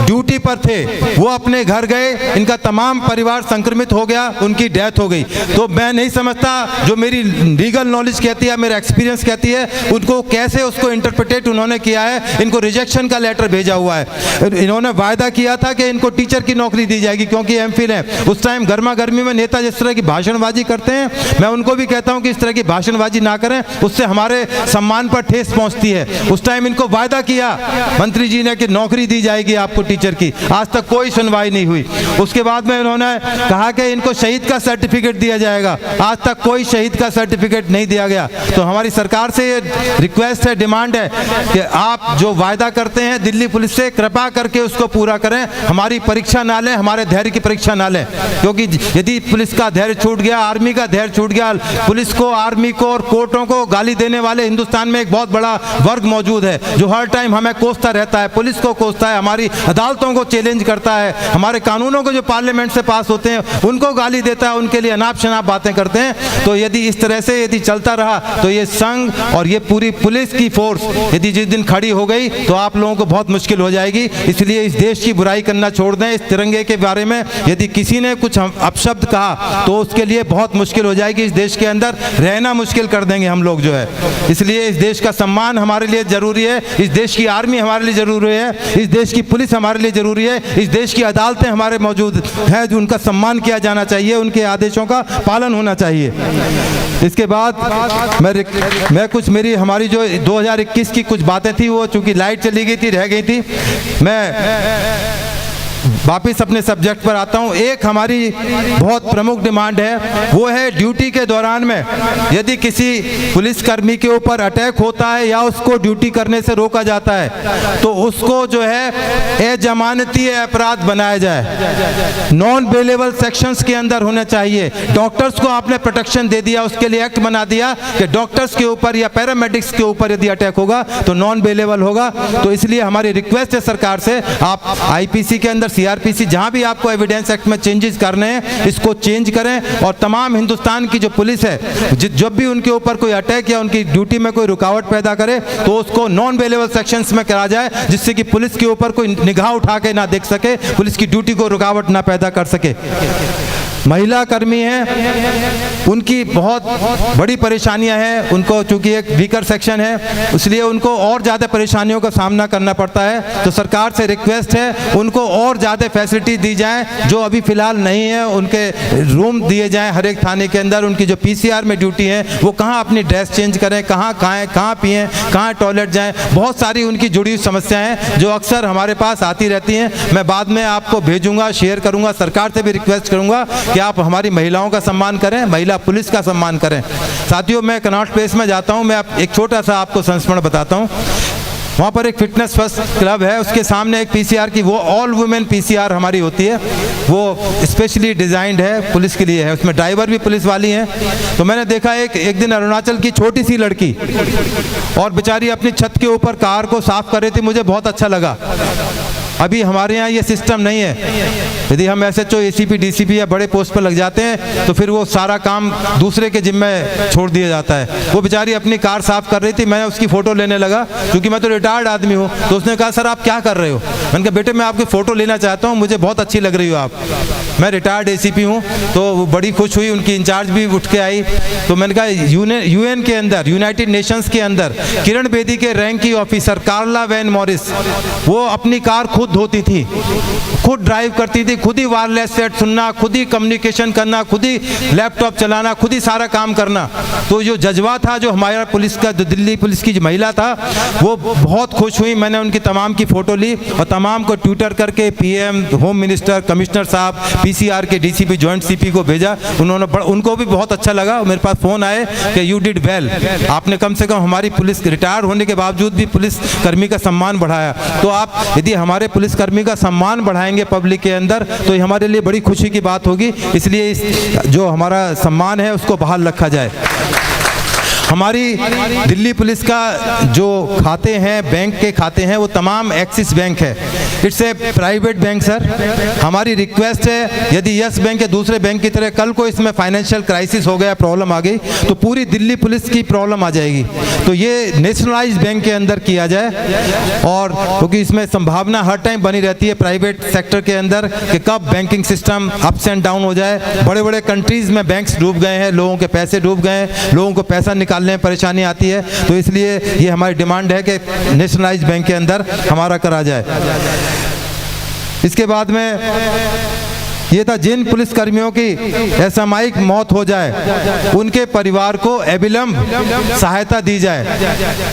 ड्यूटी पर थे, वो अपने घर गए, इनका तमाम परिवार संक्रमित हो गया, उनकी डेथ हो गई। तो मैं नहीं समझता, जो मेरी लीगल नॉलेज कहती है, मेरा एक्सपीरियंस कहती है, उनको कैसे उसको इंटरप्रिटेट उन्होंने किया है। इनको रिजेक्शन का लेटर भेजा हुआ है। इन्होंने वायदा किया था कि इनको टीचर की नौकरी दी जाएगी क्योंकि एमफिल है। उस टाइम गर्मा गर्मी में नेता जिस तरह की भाषणबाजी करते हैं, मैं उनको भी कहता हूं कि इस तरह की भाषणबाजी ना करें, उससे हमारे सम्मान पर ठेस पहुंचती है। उस टाइम इनको वायदा किया मंत्री जी ने कि नौकरी दी जाएगी आपको टीचर की, आज तक कोई सुनवाई नहीं हुई। उसके बाद में उन्होंने कहा कि इनको शहीद का सर्टिफिकेट दिया जाएगा, आज तक कोई शहीद का सर्टिफिकेट नहीं दिया गया। तो हमारी सरकार से ये रिक्वेस्ट है, डिमांड है कि आप जो वायदा करते हैं दिल्ली पुलिस से, कृपा करके उसको पूरा करें। हमारी परीक्षा ना लें, हमारे धैर्य की परीक्षा ना लें, क्योंकि यदि पुलिस का धैर्य छूट गया, आर्मी का धैर्य छूट गया, पुलिस को, आर्मी को और कोर्टों को गाली देने वाले हिंदुस्तान में एक बहुत बड़ा वर्ग मौजूद है जो हर टाइम हमें कोसता रहता है, पुलिस को कोसता है, हमारी अदालतों को चैलेंज करता है, हमारे कानूनों को जो पार्लियामेंट से पास होते हैं उनको गाली देता है, उनके लिए अनाप शनाप बातें करते हैं। तो यदि इस तरह से यदि चलता रहा तो ये संघ और ये पूरी पुलिस की फोर्स यदि जिस दिन खड़ी हो गई तो आप लोगों को बहुत मुश्किल हो जाएगी। इसलिए इस देश की बुराई करना छोड़ दें। इस तिरंगे के बारे में यदि किसी ने कुछ अपशब्द कहा तो उसके लिए बहुत मुश्किल हो जाएगी। इस देश के अंदर रहना मुश्किल कर देंगे हम लोग जो है। इसलिए इस देश का सम्मान हमारे लिए जरूरी है, इस देश की आर्मी हमारे लिए जरूरी है, इस देश की पुलिस हमारे लिए जरूरी है, इस देश की अदालतें हमारे मौजूद हैं जो उनका सम्मान किया जाना चाहिए, उनके आदेशों का पालन होना चाहिए। इसके बाद मैं कुछ हमारी जो 2021 की कुछ बातें थी, वो चूंकि लाइट चली गई थी, रह गई थी, मैं वापिस अपने सब्जेक्ट पर आता हूं। एक हमारी बहुत प्रमुख डिमांड है, वो है ड्यूटी के दौरान में यदि किसी पुलिसकर्मी के ऊपर अटैक होता है या उसको ड्यूटी करने से रोका जाता है तो उसको जो है अजमानती अपराध बनाया जाए, नॉन बेलेबल सेक्शंस के अंदर होना चाहिए। डॉक्टर्स को आपने प्रोटेक्शन दे दिया, उसके लिए एक्ट बना दिया कि डॉक्टर्स के ऊपर या पैरामेडिक्स के ऊपर यदि अटैक होगा तो नॉन बेलेबल होगा। तो इसलिए हमारी रिक्वेस्ट है सरकार से, आप आईपीसी के अंदर, सीआरपीसी, जहां भी आपको एविडेंस एक्ट में चेंजेस करने हैं इसको चेंज करें। और तमाम हिंदुस्तान की जो पुलिस है, जब भी उनके ऊपर कोई अटैक या उनकी ड्यूटी में कोई रुकावट पैदा करे तो उसको नॉन अवेलेबल सेक्शंस में करा जाए, जिससे कि पुलिस के ऊपर कोई निगाह उठा के ना देख सके, पुलिस की ड्यूटी को रुकावट ना पैदा कर सके। महिला कर्मी हैं, उनकी बहुत बड़ी परेशानियां हैं, उनको चूंकि एक वीकर सेक्शन है इसलिए उनको और ज़्यादा परेशानियों का सामना करना पड़ता है। तो सरकार से रिक्वेस्ट है उनको और ज़्यादा फैसिलिटी दी जाए जो अभी फ़िलहाल नहीं है। उनके रूम दिए जाएं हर एक थाने के अंदर, उनकी जो पीसीआर में ड्यूटी है वो कहाँ अपनी ड्रेस चेंज करें, कहाँ खाएँ, कहाँ पिएँ, कहाँ टॉयलेट जाएँ। बहुत सारी उनकी जुड़ी हुई समस्याएँ हैं जो अक्सर हमारे पास आती रहती हैं। मैं बाद में आपको भेजूँगा, शेयर करूँगा। सरकार से भी रिक्वेस्ट करूँगा कि आप हमारी महिलाओं का सम्मान करें, महिला पुलिस का सम्मान करें। साथियों, मैं कनॉट प्लेस में जाता हूं, मैं एक छोटा सा आपको संस्मरण बताता हूं। वहाँ पर एक फिटनेस फर्स्ट क्लब है, उसके सामने एक पीसीआर की, वो ऑल वुमेन पीसीआर हमारी होती है, वो स्पेशली डिज़ाइंड है, पुलिस के लिए है, उसमें ड्राइवर भी पुलिस वाली हैं। तो मैंने देखा एक दिन अरुणाचल की छोटी सी लड़की और बेचारी अपनी छत के ऊपर कार को साफ कर रही थी, मुझे बहुत अच्छा लगा। अभी हमारे यहाँ ये सिस्टम नहीं है। यदि हम एसएचओ, एसीपी, डीसीपी या बड़े पोस्ट पर लग जाते हैं तो फिर वो सारा काम दूसरे के जिम्मे छोड़ दिया जाता है। वो बेचारी अपनी कार साफ कर रही थी, मैं उसकी फ़ोटो लेने लगा क्योंकि मैं तो रिटायर्ड आदमी हूँ। तो उसने कहा, सर आप क्या कर रहे हो? मैंने कहा, बेटे मैं आपकी फ़ोटो लेना चाहता हूँ, मुझे बहुत अच्छी लग रही हो आप, मैं रिटायर्ड एसीपी हूँ। तो वो बड़ी खुश हुई, उनकी इंचार्ज भी उठ के आई। तो मैंने कहा, यूएन के अंदर, यूनाइटेड नेशंस के अंदर किरण बेदी के रैंक की ऑफिसर कार्ला वैन मॉरिस, वो अपनी कार खुद धोती थी, खुद ड्राइव करती थी, खुद ही वायरलेस सेट सुनना, खुद ही कम्युनिकेशन करना, खुद ही लैपटॉप चलाना, खुद ही सारा काम करना। तो जो जज्बा था, जो हमारा पुलिस का, जो दिल्ली पुलिस की जो महिला था, वो बहुत खुश हुई। मैंने उनकी तमाम की फ़ोटो ली और तमाम को ट्विटर करके पीएम, होम मिनिस्टर, कमिश्नर साहब, पीसीआर के डीसीपी, जॉइंट सीपी को भेजा। उनको भी बहुत अच्छा लगा। मेरे पास फ़ोन आए कि यू डिड वेल, आपने कम से कम हमारी पुलिस रिटायर होने के बावजूद भी पुलिस कर्मी का सम्मान बढ़ाया। तो आप यदि हमारे पुलिस कर्मी का सम्मान बढ़ाएंगे पब्लिक के अंदर तो ये हमारे लिए बड़ी खुशी की बात होगी। इसलिए जो हमारा सम्मान है उसको बहाल रखा जाए। हमारी दिल्ली पुलिस का जो खाते हैं, बैंक के खाते हैं, वो तमाम एक्सिस बैंक है। It's a private bank sir. हमारी रिक्वेस्ट है, यदि यस बैंक या दूसरे बैंक की तरह कल को इसमें फाइनेंशियल क्राइसिस हो गया, प्रॉब्लम आ गई, तो पूरी दिल्ली पुलिस की प्रॉब्लम आ जाएगी। तो ये नेशनलाइज बैंक के अंदर किया जाए। और क्योंकि इसमें संभावना हर टाइम बनी रहती है प्राइवेट सेक्टर के अंदर कि कब banking system ups and down हो जाए। बड़े बड़े कंट्रीज़ में बैंक्स डूब गए हैं, लोगों के पैसे डूब गए हैं, लोगों को पैसा निकालने में परेशानी आती है। तो इसलिए ये हमारी डिमांड है कि नेशनलाइज बैंक के अंदर हमारा करा जाए। इसके बाद में ये था, जिन पुलिसकर्मियों की असामयिक मौत हो जाए उनके परिवार को अविलंब सहायता दी जाए।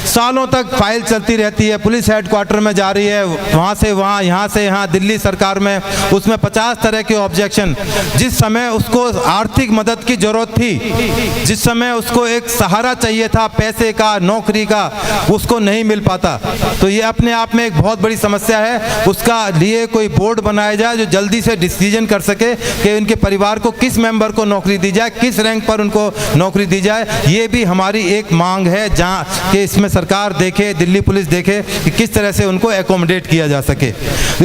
सालों तक फाइल चलती रहती है, पुलिस हेडक्वार्टर में जा रही है, वहाँ से वहाँ, यहाँ से यहाँ, दिल्ली सरकार में, उसमें 50 तरह के ऑब्जेक्शन। जिस समय उसको आर्थिक मदद की जरूरत थी, जिस समय उसको एक सहारा चाहिए था पैसे का, नौकरी का, उसको नहीं मिल पाता। तो ये अपने आप में एक बहुत बड़ी समस्या है। उसका लिए कोई बोर्ड बनाया जाए जो जल्दी से डिसीजन कर सके कि उनके परिवार को किस मेंबर को नौकरी दी जाए, किस रैंक पर उनको नौकरी दी जाए। ये भी हमारी एक मांग है जहाँ कि इसमें सरकार देखे, दिल्ली पुलिस देखे कि किस तरह से उनको एकोमोडेट किया जा सके।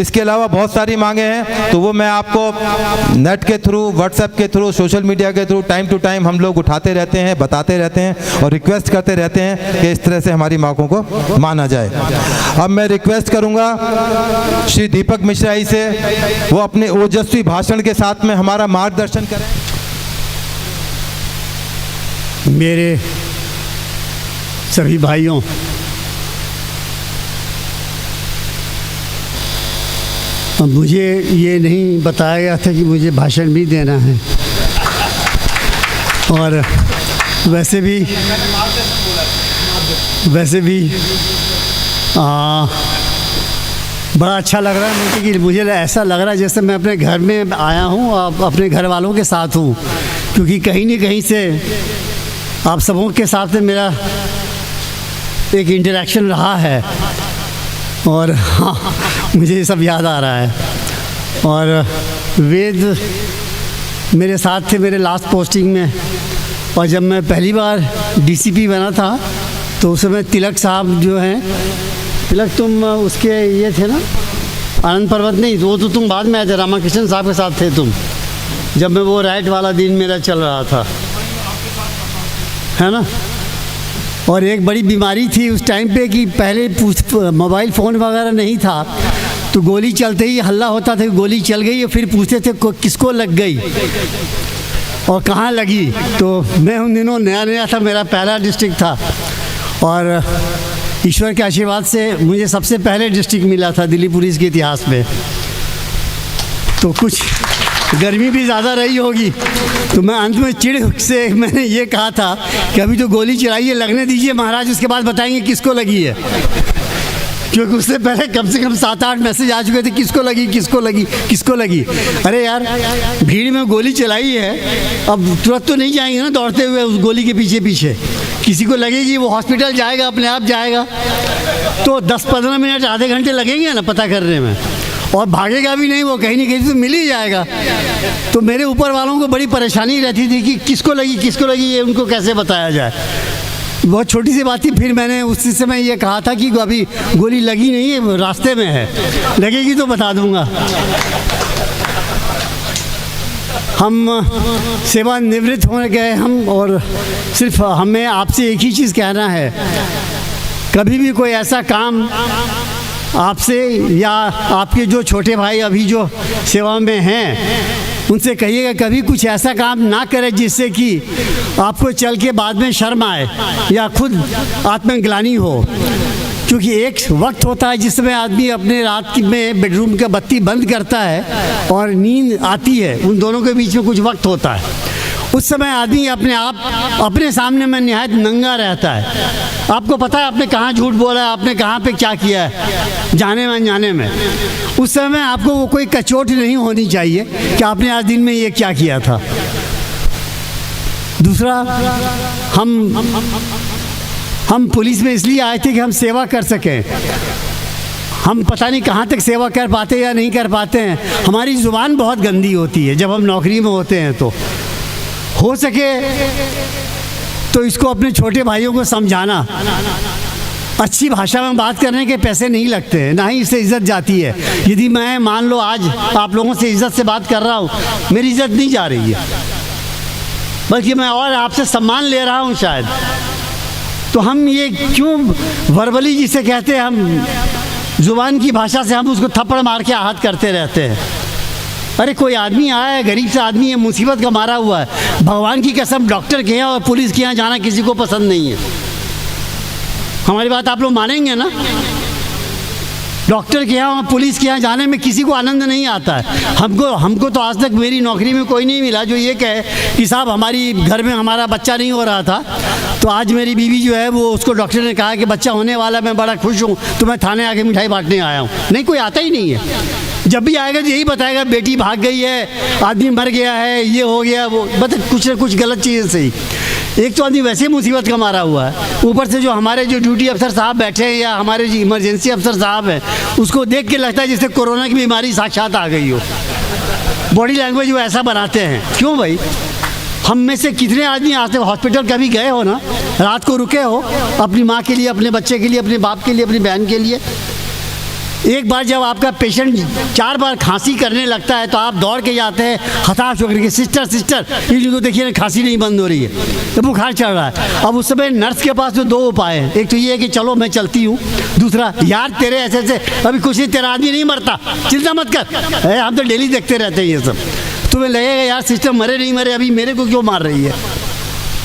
इसके अलावा बहुत सारी मांगे हैं, तो वो मैं आपको नेट के थ्रू, व्हाट्सएप के थ्रू, सोशल मीडिया के थ्रू टाइम टू टाइम हम लोग उठाते रहते हैं, बताते रहते हैं और रिक्वेस्ट करते रहते हैं कि इस तरह से हमारी मांगों को माना जाए। अब मैं रिक्वेस्ट करूँगा श्री दीपक मिश्रा जी से, वो अपने ओजस्वी भाषण के साथ में हमारा मार्गदर्शन करें। मेरे सभी भाइयों, मुझे ये नहीं बताया गया था कि मुझे भाषण भी देना है, और वैसे भी बड़ा अच्छा लग रहा है मुझे कि मुझे ऐसा लग रहा है जैसे मैं अपने घर में आया हूँ और अपने घर वालों के साथ हूँ, क्योंकि कहीं न कहीं से आप सबों के साथ में मेरा एक इंटरेक्शन रहा है। और हाँ, मुझे ये सब याद आ रहा है। और वेद मेरे साथ थे मेरे लास्ट पोस्टिंग में, और जब मैं पहली बार डीसीपी बना था तो उस समय तिलक साहब जो हैं, तिलक तुम उसके ये थे ना, आनंद पर्वत नहीं, वो तो तुम बाद में आए थे, रामाकृष्ण साहब के साथ थे तुम, जब मैं वो राइट वाला दिन मेरा चल रहा था, है ना। और एक बड़ी बीमारी थी उस टाइम पे कि पहले मोबाइल फ़ोन वगैरह नहीं था, तो गोली चलते ही हल्ला होता था कि गोली चल गई, और फिर पूछते थे किसको लग गई और कहाँ लगी। तो मैं उन दिनों नया नया था, मेरा पहला डिस्ट्रिक्ट था, और ईश्वर के आशीर्वाद से मुझे सबसे पहले डिस्ट्रिक्ट मिला था दिल्ली पुलिस के इतिहास में। तो कुछ गर्मी भी ज़्यादा रही होगी, तो मैं अंत में चिढ़ से मैंने ये कहा था कि अभी तो गोली चलाई है, लगने दीजिए महाराज, उसके बाद बताएंगे किसको लगी है। क्योंकि उससे पहले कम से कम 7-8 मैसेज आ चुके थे, किसको लगी किसको लगी किसको लगी। अरे यार, भीड़ में गोली चलाई है, अब तुरंत तो नहीं जाएंगे ना दौड़ते हुए उस गोली के पीछे पीछे, किसी को लगेगी वो हॉस्पिटल जाएगा, अपने आप जाएगा, तो 10-15 मिनट आधे घंटे लगेंगे ना पता करने में, और भागेगा भी नहीं वो, कहीं ना कहीं तो मिल ही जाएगा। तो मेरे ऊपर वालों को बड़ी परेशानी रहती थी कि किसको लगी ये उनको कैसे बताया जाए। बहुत छोटी सी बात थी। फिर मैंने उसी समय ये कहा था कि अभी गोली लगी नहीं है, रास्ते में है, लगेगी तो बता दूंगा। हम सेवानिवृत्त होने गए हम, और सिर्फ हमें आपसे एक ही चीज़ कहना है, कभी भी कोई ऐसा काम आपसे या आपके जो छोटे भाई अभी जो सेवा में हैं उनसे कहिएगा कभी कुछ ऐसा काम ना करें जिससे कि आपको चल के बाद में शर्म आए या खुद आत्मग्लानि हो। क्योंकि एक वक्त होता है जिसमें आदमी अपने रात में बेडरूम का बत्ती बंद करता है और नींद आती है, उन दोनों के बीच में कुछ वक्त होता है। उस समय आदमी अपने आप अपने सामने में निहायत नंगा रहता है। आपको पता है आपने कहाँ झूठ बोला है, आपने कहाँ पे क्या किया है, जाने में अनजाने में। उस समय आपको वो कोई कचोट नहीं होनी चाहिए कि आपने आज दिन में ये क्या किया था। दूसरा, हम पुलिस में इसलिए आए थे कि हम सेवा कर सकें। हम पता नहीं कहाँ तक सेवा कर पाते या नहीं कर पाते हैं। हमारी ज़ुबान बहुत गंदी होती है जब हम नौकरी में होते हैं। तो हो सके तो इसको अपने छोटे भाइयों को समझाना, अच्छी भाषा में बात करने के पैसे नहीं लगते हैं, ना ही इससे इज़्ज़त जाती है। यदि मैं मान लो आज आप लोगों से इज़्ज़त से बात कर रहा हूँ, मेरी इज़्ज़त नहीं जा रही है, बल्कि मैं और आपसे सम्मान ले रहा हूँ शायद। तो हम ये क्यों वर्बली जिसे कहते हैं, हम ज़ुबान की भाषा से हम उसको थप्पड़ मार के आहत करते रहते हैं। अरे कोई आदमी आया है, गरीब सा आदमी है, मुसीबत का मारा हुआ है, भगवान की कसम डॉक्टर के यहाँ और पुलिस के यहाँ जाना किसी को पसंद नहीं है। हमारी बात आप लोग मानेंगे ना? डॉक्टर के यहाँ और पुलिस के यहाँ जाने में किसी को आनंद नहीं आता है। हमको तो आज तक मेरी नौकरी में कोई नहीं मिला जो ये कहे कि साहब हमारी घर में हमारा बच्चा नहीं हो रहा था, तो आज मेरी बीवी जो है वो उसको डॉक्टर ने कहा कि बच्चा होने वाला, मैं बड़ा खुश हूँ, तो मैं थाने आके मिठाई बांटने आया हूँ। नहीं, कोई आता ही नहीं है। जब भी आएगा तो यही बताएगा बेटी भाग गई है, आदमी मर गया है, ये हो गया, वो बता कुछ ना कुछ गलत चीज़ से ही। एक तो आदमी वैसे ही मुसीबत का मारा हुआ है, ऊपर से जो हमारे जो ड्यूटी अफसर साहब बैठे हैं या हमारे जो इमरजेंसी अफसर साहब हैं, उसको देख के लगता है जैसे कोरोना की बीमारी साक्षात आ गई हो। बॉडी लैंग्वेज वो ऐसा बनाते हैं। क्यों भाई? हम में से कितने आदमी आज तक हॉस्पिटल कभी गए हो ना, रात को रुके हो अपनी माँ के लिए, अपने बच्चे के लिए, अपने बाप के लिए, अपनी बहन के लिए? एक बार जब आपका पेशेंट 4 बार खांसी करने लगता है तो आप दौड़ के जाते हैं हताश होकर के, सिस्टर ये तो देखिए ना खांसी नहीं बंद हो रही है, तो बुखार चढ़ रहा है। अब उस समय नर्स के पास तो 2 उपाय हैं। एक तो ये है कि चलो मैं चलती हूँ, दूसरा यार तेरे ऐसे अभी कुछ नहीं, तेरा आदमी नहीं मरता, चिंता मत कर, हम तो डेली देखते रहते हैं ये सब। तुम्हें लगेगा यार सिस्टर मरे नहीं मरे, अभी मेरे को क्यों मार रही है,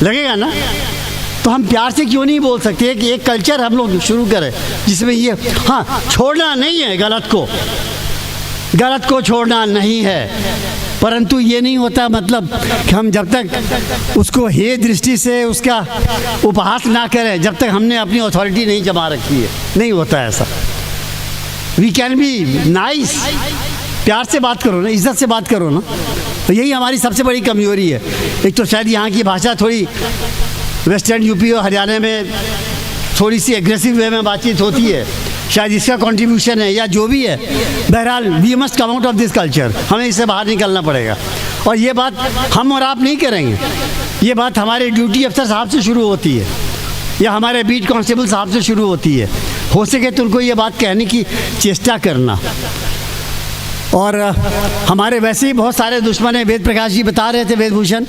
लगेगा ना? तो हम प्यार से क्यों नहीं बोल सकते कि एक कल्चर हम लोग शुरू करें जिसमें ये, हाँ, छोड़ना नहीं है गलत को छोड़ना नहीं है, परंतु ये नहीं होता मतलब कि हम जब तक उसको हे दृष्टि से उसका उपहास ना करें, जब तक हमने अपनी अथॉरिटी नहीं जमा रखी है, नहीं होता ऐसा। वी कैन बी नाइस, प्यार से बात करो ना, इज्जत से बात करो ना, तो यही हमारी सबसे बड़ी कमजोरी है। एक तो शायद यहाँ की भाषा थोड़ी वेस्टर्न यूपी और हरियाणा में थोड़ी सी एग्रेसिव वे में बातचीत होती है, शायद इसका कंट्रीब्यूशन है या जो भी है। बहरहाल we must come out of this culture, हमें इससे बाहर निकलना पड़ेगा। और ये बात हम और आप नहीं करेंगे, ये बात हमारे ड्यूटी अफसर साहब से शुरू होती है या हमारे बीट कांस्टेबल साहब से शुरू होती है। हो सके तो उनको ये बात कहने की चेष्टा करना। और हमारे वैसे ही बहुत सारे दुश्मन हैं। वेद प्रकाश जी बता रहे थे, वेदभूषण,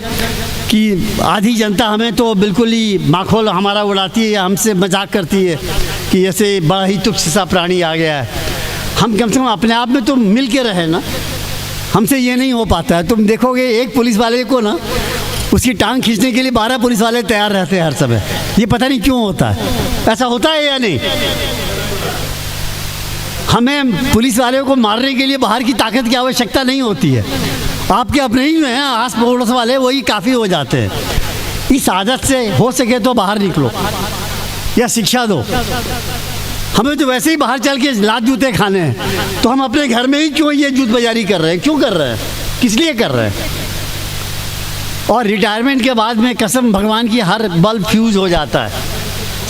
कि आधी जनता हमें तो बिल्कुल ही माखौल हमारा उड़ाती है, हमसे मजाक करती है कि ऐसे बड़ा ही तुच्छ सा प्राणी आ गया है। हम कम से कम अपने आप में तो मिल के रहे ना, हमसे ये नहीं हो पाता है। तुम देखोगे एक पुलिस वाले को ना, उसकी टांग खींचने के लिए 12 पुलिस वाले तैयार रहते हैं हर समय। ये पता नहीं क्यों होता है, ऐसा होता है या नहीं? हमें पुलिस वाले को मारने के लिए बाहर की ताकत की आवश्यकता नहीं होती है। आपके अपने ही हैं आस पड़ोस वाले, वही काफ़ी हो जाते हैं। इस आदत से हो सके तो बाहर निकलो या शिक्षा दो। हमें तो वैसे ही बाहर चल के लात जूते खाने हैं, तो हम अपने घर में ही क्यों ये जूत बाजारी कर रहे हैं? क्यों कर रहे हैं? किस लिए कर रहे हैं? और रिटायरमेंट के बाद में कसम भगवान की हर बल्ब फ्यूज़ हो जाता है,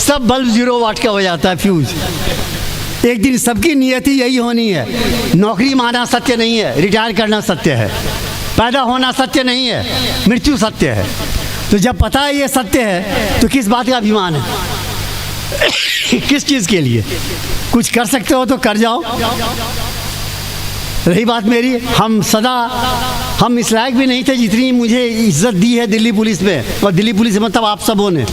सब बल्ब 0 वाट का हो जाता है फ्यूज़। एक दिन सबकी नियति यही होनी है। नौकरी माना सत्य नहीं है, रिटायर करना सत्य है। पैदा होना सत्य नहीं है, मृत्यु सत्य है। तो जब पता है ये सत्य है तो किस बात का अभिमान है? किस चीज़ के लिए? कुछ कर सकते हो तो कर जाओ। रही बात मेरी, हम इस लायक भी नहीं थे जितनी मुझे इज्जत दी है दिल्ली पुलिस में, और दिल्ली पुलिस मतलब आप सबों ने,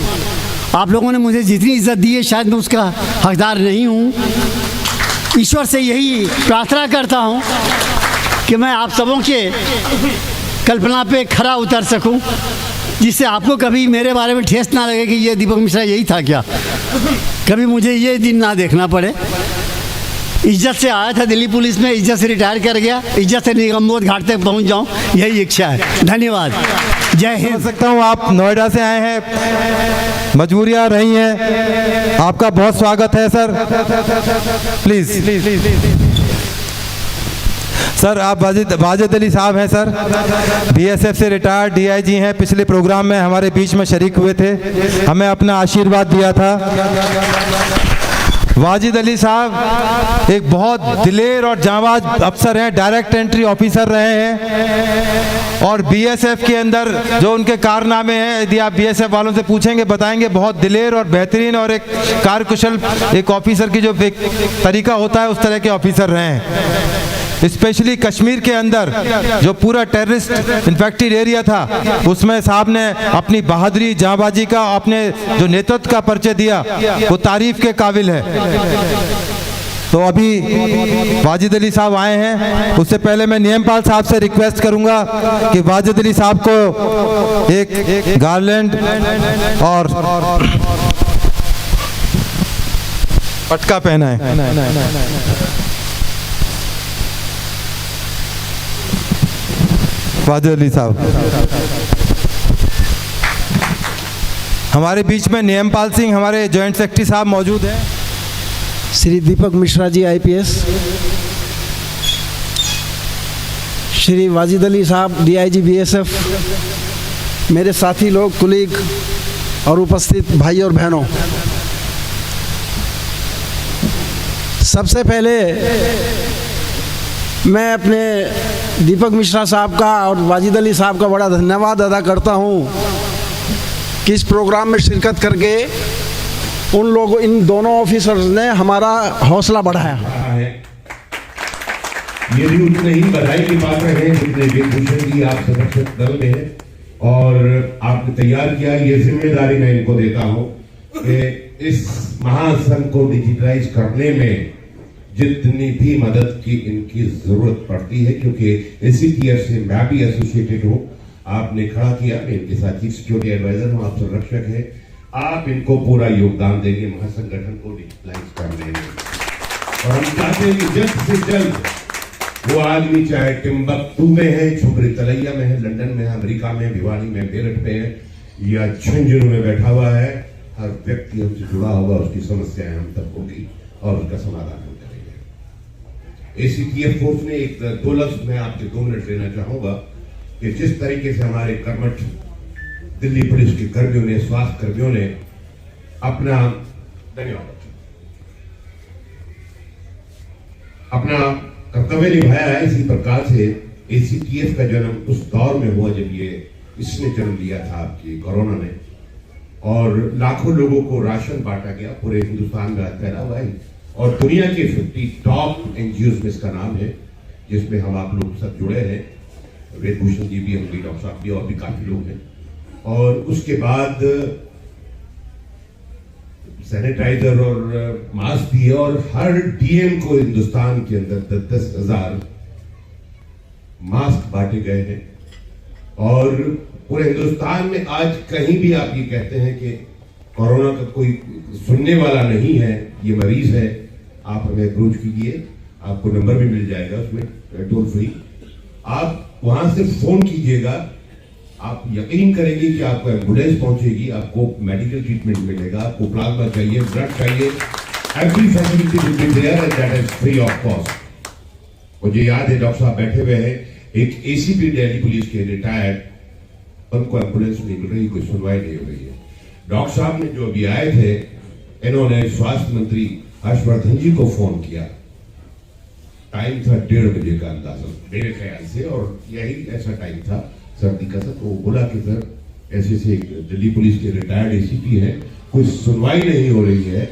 आप लोगों ने मुझे जितनी इज्जत दी है शायद मैं उसका हकदार नहीं हूँ। ईश्वर से यही प्रार्थना करता हूँ कि मैं आप सबों के कल्पना पे खरा उतर सकूँ, जिससे आपको कभी मेरे बारे में ठेस ना लगे कि ये दीपक मिश्रा यही था क्या, कभी मुझे ये दिन ना देखना पड़े। इज्जत से आया था दिल्ली पुलिस में, इज्जत से रिटायर कर गया, इज्जत से निगमबोध घाट तक पहुंच जाऊं, यही इच्छा है। धन्यवाद, जय हिंद। समझ सकता हूँ आप नोएडा से आए हैं, मजबूरियाँ रही हैं, आपका बहुत स्वागत है सर। प्लीज सर, आप वाजिद अली साहब हैं सर, बीएसएफ से रिटायर्ड डीआईजी हैं। पिछले प्रोग्राम में हमारे बीच में शरीक हुए थे, हमें अपना आशीर्वाद दिया था। वाजिद अली साहब एक बहुत दिलेर और जांबाज अफसर हैं, डायरेक्ट एंट्री ऑफिसर रहे हैं, और बीएसएफ के अंदर जो उनके कारनामे हैं, यदि आप बीएसएफ वालों से पूछेंगे बताएंगे, बहुत दिलेर और बेहतरीन और एक कार्यकुशल एक ऑफिसर की जो एक तरीका होता है उस तरह के ऑफिसर रहे हैं। स्पेशली कश्मीर के अंदर जो पूरा टेररिस्ट इन्फेक्टेड एरिया था, उसमें साहब ने अपनी बहादुरी जांबाजी का, अपने जो नेतृत्व का परिचय दिया, वो तारीफ के काबिल है। तो अभी वाजिद अली साहब आए हैं, उससे पहले मैं नियमपाल साहब से रिक्वेस्ट करूंगा कि वाजिद अली साहब को एक गार्लैंड और पटका पहनाएं। वाजिद अली साहब, हमारे बीच में नियमपाल सिंह हमारे जॉइंट सेक्रेटरी साहब मौजूद हैं। श्री दीपक मिश्रा जी आईपीएस, श्री वाजिद अली साहब डीआईजी बीएसएफ, मेरे साथी लोग, कुलीग और उपस्थित भाई और बहनों, सबसे पहले मैं अपने दीपक मिश्रा साहब का और वाजिद अली साहब का बड़ा धन्यवाद अदा करता हूं कि इस प्रोग्राम में शिरकत करके उन लोगों, इन दोनों ऑफिसर्स ने हमारा हौसला बढ़ाया है। ये भी उतने ही बधाई की बात है जितने वेदभूषण जी आप संरक्षक दल में हैं और आपने तैयार किया। ये जिम्मेदारी मैं इनको देता हूं कि इस महासंघ को डिजिटाइज करने में जितनी भी मदद की इनकी जरूरत पड़ती है, क्योंकि एसीटीएफ से मैं भी एसोसिएटेड हूं, आपने खड़ा किया, मैं इनके साथ चीफ सिक्योरिटी एडवाइजर हूं, आप संरक्षक हैं, आप इनको पूरा योगदान देंगे महासंगठन को डिजिटलाइज करने में। और हम चाहते हैं कि जल्द से जल्द वो आदमी चाहे टिम्बकटू में है, छुपरी तलैया में है, लंदन में है, अमेरिका में, भिवानी में, मेरठ में है, या झुंझुनू में बैठा हुआ है, हर व्यक्ति हमसे जुड़ा होगा, उसकी समस्याएं हम तक होगी और उसका समाधान हम करेंगे। एसीटीएफ फोर्स ने एक 2 लफ्ज मैं आपके 2 मिनट लेना चाहूंगा कि जिस तरीके से हमारे कर्मठ दिल्ली पुलिस के कर्मियों ने, स्वास्थ्य कर्मियों ने अपना कर्तव्य निभाया है, इसी प्रकार से एसीटीएफ का जन्म उस दौर में हुआ जब इसने जन्म लिया था आपकी कोरोना ने, और लाखों लोगों को राशन बांटा गया, पूरे हिंदुस्तान में फैला हुआ है, और दुनिया के 50 टॉप एनजीओ में इसका नाम है। जिसमें हम आप लोग सब जुड़े हैं, वेदभूषण जी भी, हम भी, डॉक्टर साहब भी, और भी काफी लोग हैं। और उसके बाद सैनिटाइजर और मास्क दिए और हर डीएम को हिंदुस्तान के अंदर 10-10 हजार मास्क बांटे गए हैं। और पूरे हिंदुस्तान में आज कहीं भी आप ये कहते हैं कि कोरोना का कोई सुनने वाला नहीं है, ये मरीज है, आप हमें अप्रोच कीजिए, आपको नंबर भी मिल जाएगा उसमें टोल फ्री। आप वहां से फोन कीजिएगा, आप यकीन करेंगे कि आपको एम्बुलेंस पहुंचेगी, आपको मेडिकल ट्रीटमेंट मिलेगा, आपको प्लाज्मा चाहिए, ब्लड चाहिए, every facility will be there and that is free of cost. मुझे याद है डॉक्टर साहब बैठे हुए हैं, एक एसीपी दिल्ली पुलिस के रिटायर्ड, उनको एम्बुलेंस नहीं मिल रही, कोई सुनवाई नहीं हो रही है। डॉक्टर साहब ने जो अभी आए थे, इन्होंने स्वास्थ्य मंत्री हर्षवर्धन जी को फोन किया, टाइम था 1:30 बजे का अंदाजा मेरे ख्याल से, और यही ऐसा टाइम था सर्दी का। सब वो बोला कि सर ऐसे से दिल्ली पुलिस के रिटायर्ड एसीपी है, कुछ सुनवाई नहीं हो रही है,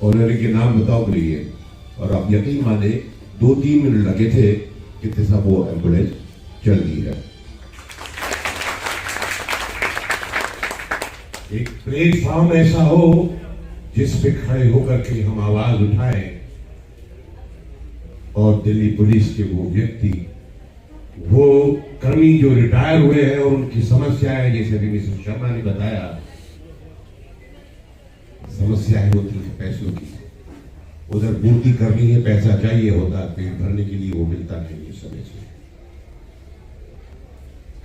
और उन्होंने नाम बताओ बोलिए, और आप यकीन माने 2-3 मिनट लगे थे, कितने साहब वो एम्बुलेंस चल दी है। एक प्लेटफॉर्म ऐसा हो जिस पे खड़े होकर के हम आवाज उठाएं, और दिल्ली पुलिस के वो व्यक्ति, वो कर्मी जो रिटायर हुए हैं और उनकी समस्या है, जैसे अभी मिस्टर शर्मा ने बताया, समस्याएं होती है पैसों की, उधर पूर्ति करनी है, पैसा चाहिए होता, पेट भरने के लिए वो मिलता नहीं इस समय से।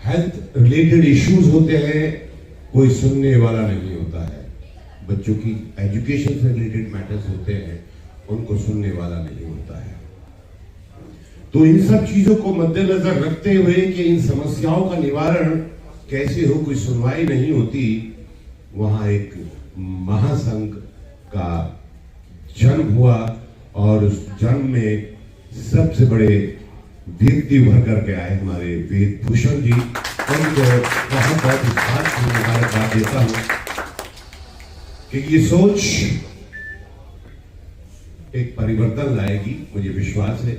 हेल्थ रिलेटेड इश्यूज होते हैं, कोई सुनने वाला नहीं होता है। बच्चों की एजुकेशन से रिलेटेड मैटर्स होते हैं, उनको सुनने वाला नहीं होता है। तो इन सब चीजों को मद्देनजर रखते हुए कि इन समस्याओं का निवारण कैसे हो, कोई सुनवाई नहीं होती, वहां एक महासंघ का जन्म हुआ, और उस जन्म में सबसे बड़े व्यक्ति उभर करके आए हमारे वेदभूषण जी, उनको बहुत बहुत इस बात की मुबारकबाद देता हूं कि ये सोच एक परिवर्तन लाएगी, मुझे विश्वास है।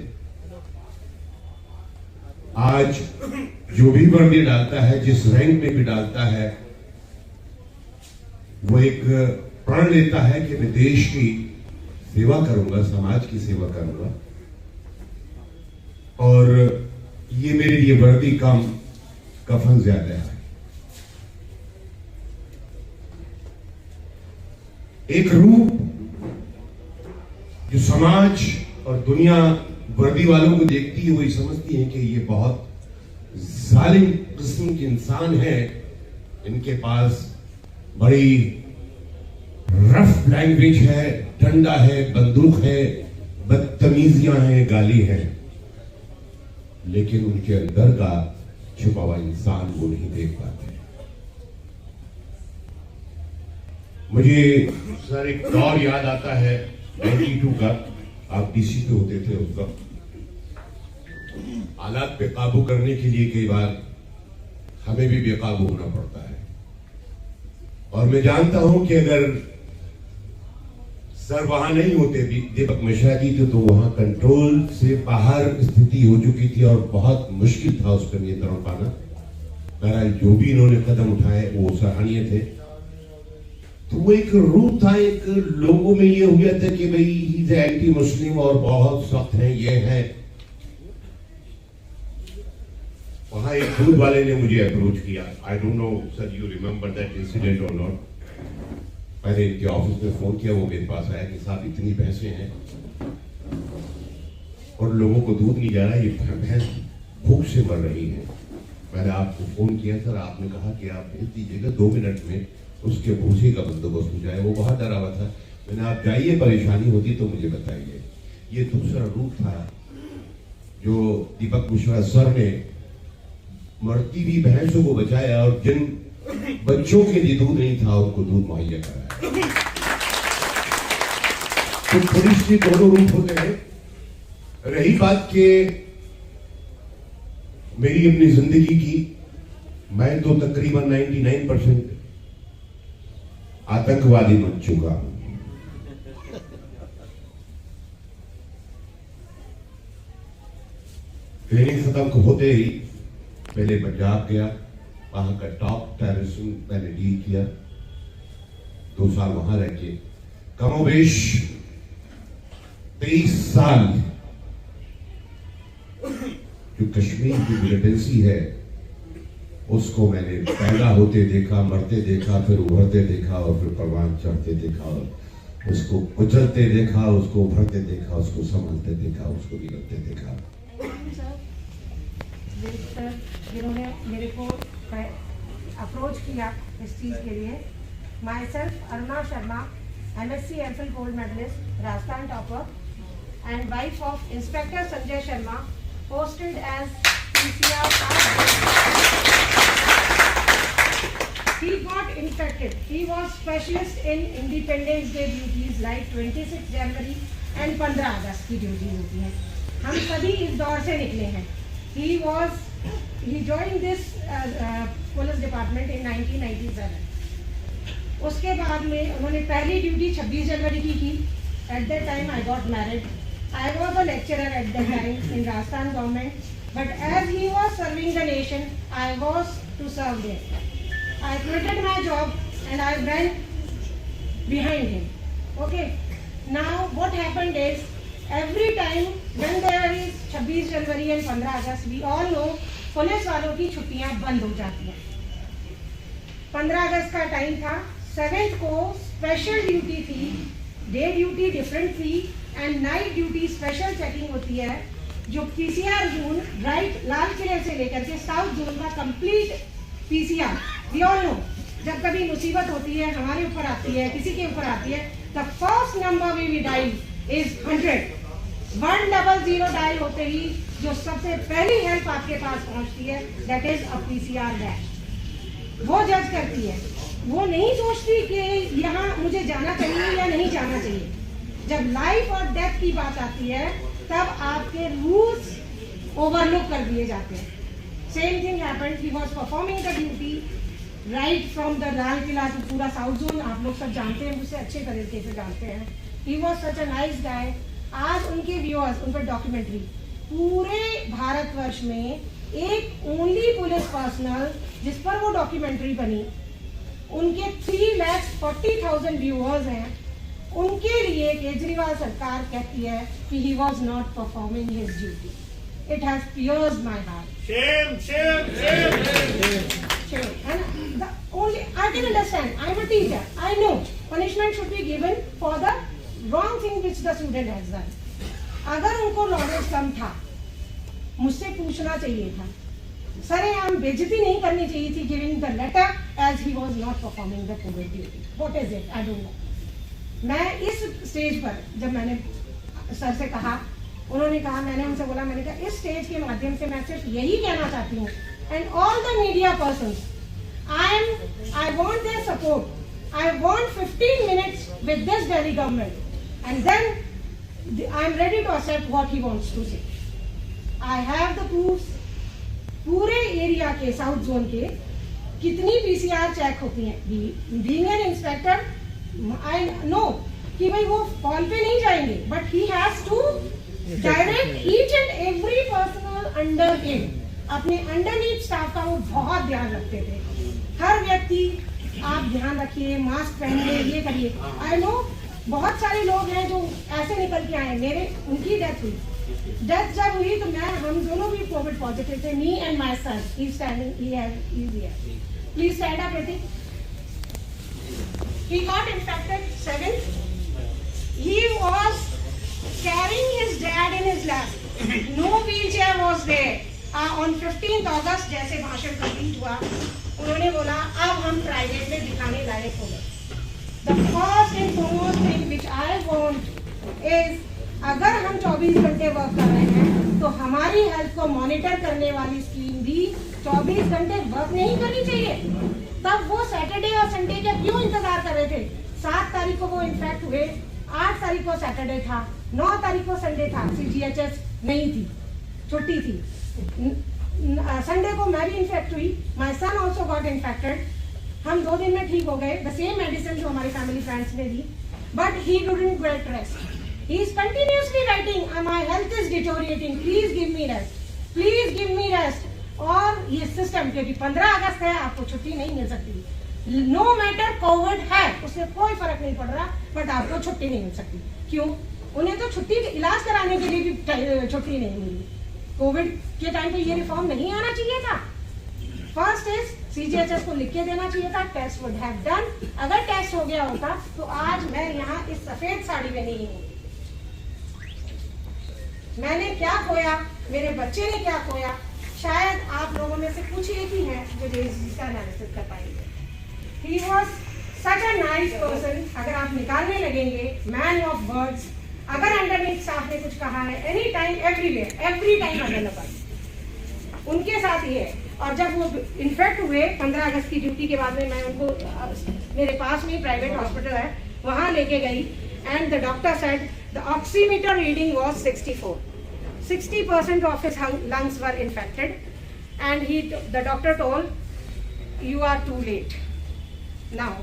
आज जो भी वर्दी डालता है, जिस रैंक में भी डालता है, वो एक प्रण लेता है कि मैं देश की सेवा करूंगा, समाज की सेवा करूंगा, और ये मेरे लिए वर्दी कम, कफन ज्यादा है। एक रूप जो समाज और दुनिया वर्दी वालों को देखती है, वही समझती है कि ये बहुत जालिम किस्म के इंसान हैं, इनके पास बड़ी रफ लैंग्वेज है, डंडा है, बंदूक है, बदतमीजियां हैं, गाली है, लेकिन उनके अंदर का छुपा हुआ इंसान वो नहीं देख पाते। मुझे सर एक दौर याद आता है 92 का, आप डीसी पे होते थे उस वक्त। हालात पे काबू करने के लिए कई बार हमें भी बेकाबू होना पड़ता है, और मैं जानता हूं कि अगर सर वहां नहीं होते भी, दीपक मिश्रा जी थे, तो वहां कंट्रोल से बाहर स्थिति हो चुकी थी और बहुत मुश्किल था उस पर नियंत्रण पाना। बहरहाल जो भी इन्होंने कदम उठाए वो सराहनीय थे। तो वो एक रूप था, एक लोगों में ये हो गया था कि भाई ही इज एंटी मुस्लिम और बहुत सख्त है, ये है। वहां एक दूध वाले ने मुझे अप्रोच किया, आई don't no sir you remember that incident और नॉट। मैंने इनके ऑफिस में फोन किया, वो मेरे पास आया कि साहब इतनी भैंसें हैं और लोगों को दूध नहीं जा रहा, ये भैंस भूख से मर रही है। मैंने आपको फोन किया सर, आपने कहा कि आप भेज दीजिएगा, 2 मिनट में उसके भूसे का बंदोबस्त हो जाए। वो बहुत डरा हुआ था। मैंने आप जाइए, परेशानी होती तो मुझे बताइए। ये दूसरा रूप था जो दीपक मिश्रा सर ने मरती हुई भैंसों को बचाया और जिन बच्चों के लिए दूध नहीं था उनको दूध मुहैया कराया। तो पुलिस के दोनों रूप होते हैं। रही बात के मेरी अपनी जिंदगी की, मैं तो तकरीबन 99% आतंकवादी बन चुका हूं। ट्रेनिंग खत्म होते ही पहले पंजाब गया, वहां का टॉप टेररिज्म मैंने डील किया। 2 साल वहां रह के कमोबेश 23 साल जो कश्मीर की मिलिटेंसी है उसको मैंने पैदा होते देखा, मरते देखा, फिर उभरते देखा और फिर परवान चढ़ते देखा, और उसको कुचलते देखा, उसको उभरते देखा, उसको संभलते देखा, उसको बिगड़ते देखा। जिन्होंने मेरे को अप्रोच किया इस चीज़ के लिए, myself Aruna Sharma, MSc MPhil gold medallist, Rajasthan topper, and wife of inspector Sanjay Sharma, posted as PCR. He got infected. He was specialist in Independence Day duties like 26 January and 15 अगस्त की ड्यूटी होती है। हम सभी इस दौर से निकले हैं। He joined this police department in 1997। उसके बाद में उन्होंने पहली ड्यूटी 26 जनवरी की। At that time I got married. I was a lecturer at that time in Rajasthan government, but as he was serving the nation, I was to serve there. I quitted my job and I went behind him. Okay. Now what happened is, every time when there is 26 January and 15 August, we all know police वालों की छुट्टियां बंद हो जाती हैं। 15 अगस्त का time था, 7th को स्पेशल ड्यूटी थी, डे ड्यूटी डिफरेंट थी and night duty special checking होती है, जो PCR जोन राइट लाल किले से लेकर के साउथ जोन का कंप्लीट PCR। वी ऑल नो जब कभी मुसीबत होती है, हमारे ऊपर आती है, किसी के ऊपर आती है, the first number we dial is 100। 100 dial होते ही जो सबसे पहली हेल्प आपके पास पहुंचती है, that is a PCR dash. वो जज करती है, वो नहीं सोचती कि यहाँ मुझे जाना चाहिए या नहीं जाना चाहिए। जब लाइफ और डेथ की बात आती है, तब आपके रूल्स ओवरलुक कर दिए जाते हैं। Same thing happened, he was performing the duty right from the Lal Qila to पूरा साउथ जोन। आप लोग सब जानते हैं, मुझसे अच्छे तरीके से जानते हैं। He was such a nice guy. आज उनके व्यूअर्स, उन पर डॉक्यूमेंट्री, पूरे भारतवर्ष में एक ओनली पुलिस पर्सनल जिस पर वो डॉक्यूमेंट्री बनी, उनके 3,40,000 व्यूअर्स हैं। उनके लिए केजरीवाल सरकार कहती है कि he was not performing his duty. It has pierced my heart. Shame. And the only I can understand. I'm a teacher. I know punishment should be given for the wrong thing which the student has done. अगर उनको knowledge कम था, मुझसे पूछना चाहिए था। सरेआम बेइज्जती नहीं करनी चाहिए थी, giving the letter as he was not performing the COVID duty. What is it? I don't know. मैं इस स्टेज पर जब मैंने सर से कहा, उन्होंने कहा, मैंने उनसे बोला, मैंने कहा इस स्टेज के माध्यम से मैं सिर्फ यही कहना चाहती हूँ, and all the media persons, I want their support. I want 15 minutes with this Delhi government and then I am ready to accept what he wants to say. I have the proofs. पूरे area के south zone के कितनी PCR check होती हैं। Being an inspector I know कि भाई वो call पे नहीं जाएंगे, but he has to direct each and every person under him. अपने अंडरनीथ स्टाफ का वो बहुत ध्यान रखते थे। हर व्यक्ति आप ध्यान रखिए, मास्क पहनिए, ये करिए। आई नो बहुत सारे लोग हैं जो ऐसे निकल के आए, मेरे उनकी डेथ हुई। डेथ जब हुई तो हम दोनों भी कोविड पॉजिटिव थे, me and my son. He standing, he here. Please stand up Hrithik. He got infected 7th. He was carrying his dad in his lap. No wheelchair was there. On 15th August जैसे भाषण complete हुआ, उन्होंने बोला अब हम private में दिखाने लायक हो गए। The first and foremost thing which I want is, अगर हम 24 घंटे वर्क कर रहे हैं तो हमारी हेल्थ को मॉनिटर करने वाली स्कीम भी 24 घंटे वर्क नहीं करनी चाहिए। तब वो सैटरडे और संडे का क्यों इंतजार कर रहे थे? 7 तारीख को वो इन्फेक्ट हुए, 8 तारीख को सैटरडे था, 9 तारीख को संडे था, CGHS नहीं थी, छुट्टी थी। संडे को मैं भी इन्फेक्ट हुई, my son also got infected. हम 2 दिन में ठीक हो गए, द सेम मेडिसिन जो हमारे फैमिली फ्रेंड्स ने दी, but he didn't get rest. He is continuously writing, my health is deteriorating, please give me rest. Please give me rest. और ये सिस्टम, क्योंकि 15 अगस्त है, आपको छुट्टी नहीं मिल सकती। नो मैटर कोविड है, उससे कोई फर्क नहीं पड़ रहा, बट आपको छुट्टी नहीं मिल सकती। क्यों? उन्हें तो छुट्टी इलाज कराने के लिए भी छुट्टी नहीं मिली। कोविड के टाइम पे ये रिफॉर्म नहीं आना चाहिए था। फर्स्ट इज सीजीएचएस को लिख के देना चाहिए था, टेस्ट वुड हैव डन। अगर टेस्ट हो गया होता तो आज मैं यहाँ इस सफेद साड़ी में नहीं हूँ। मैंने क्या खोया, मेरे बच्चे ने क्या खोया, शायद आप लोगों में से कुछ एक ही हैं जो इसका एनालिसिस कर पाएंगे। He was such a nice person. अगर आप निकालने लगेंगे, मैन ऑफ वर्ड्स, अगर अंडरनीथ स्टाफ ने कुछ कहा है, any time everywhere, every time available, उनके साथ ही है। और जब वो इन्फेक्ट हुए 15 अगस्त की ड्यूटी के बाद में, मैं उनको मेरे पास में प्राइवेट हॉस्पिटल है, वहाँ लेके गई, and the doctor said the oximeter reading was 64, 60% of his lungs were infected, and the doctor told you are too late now,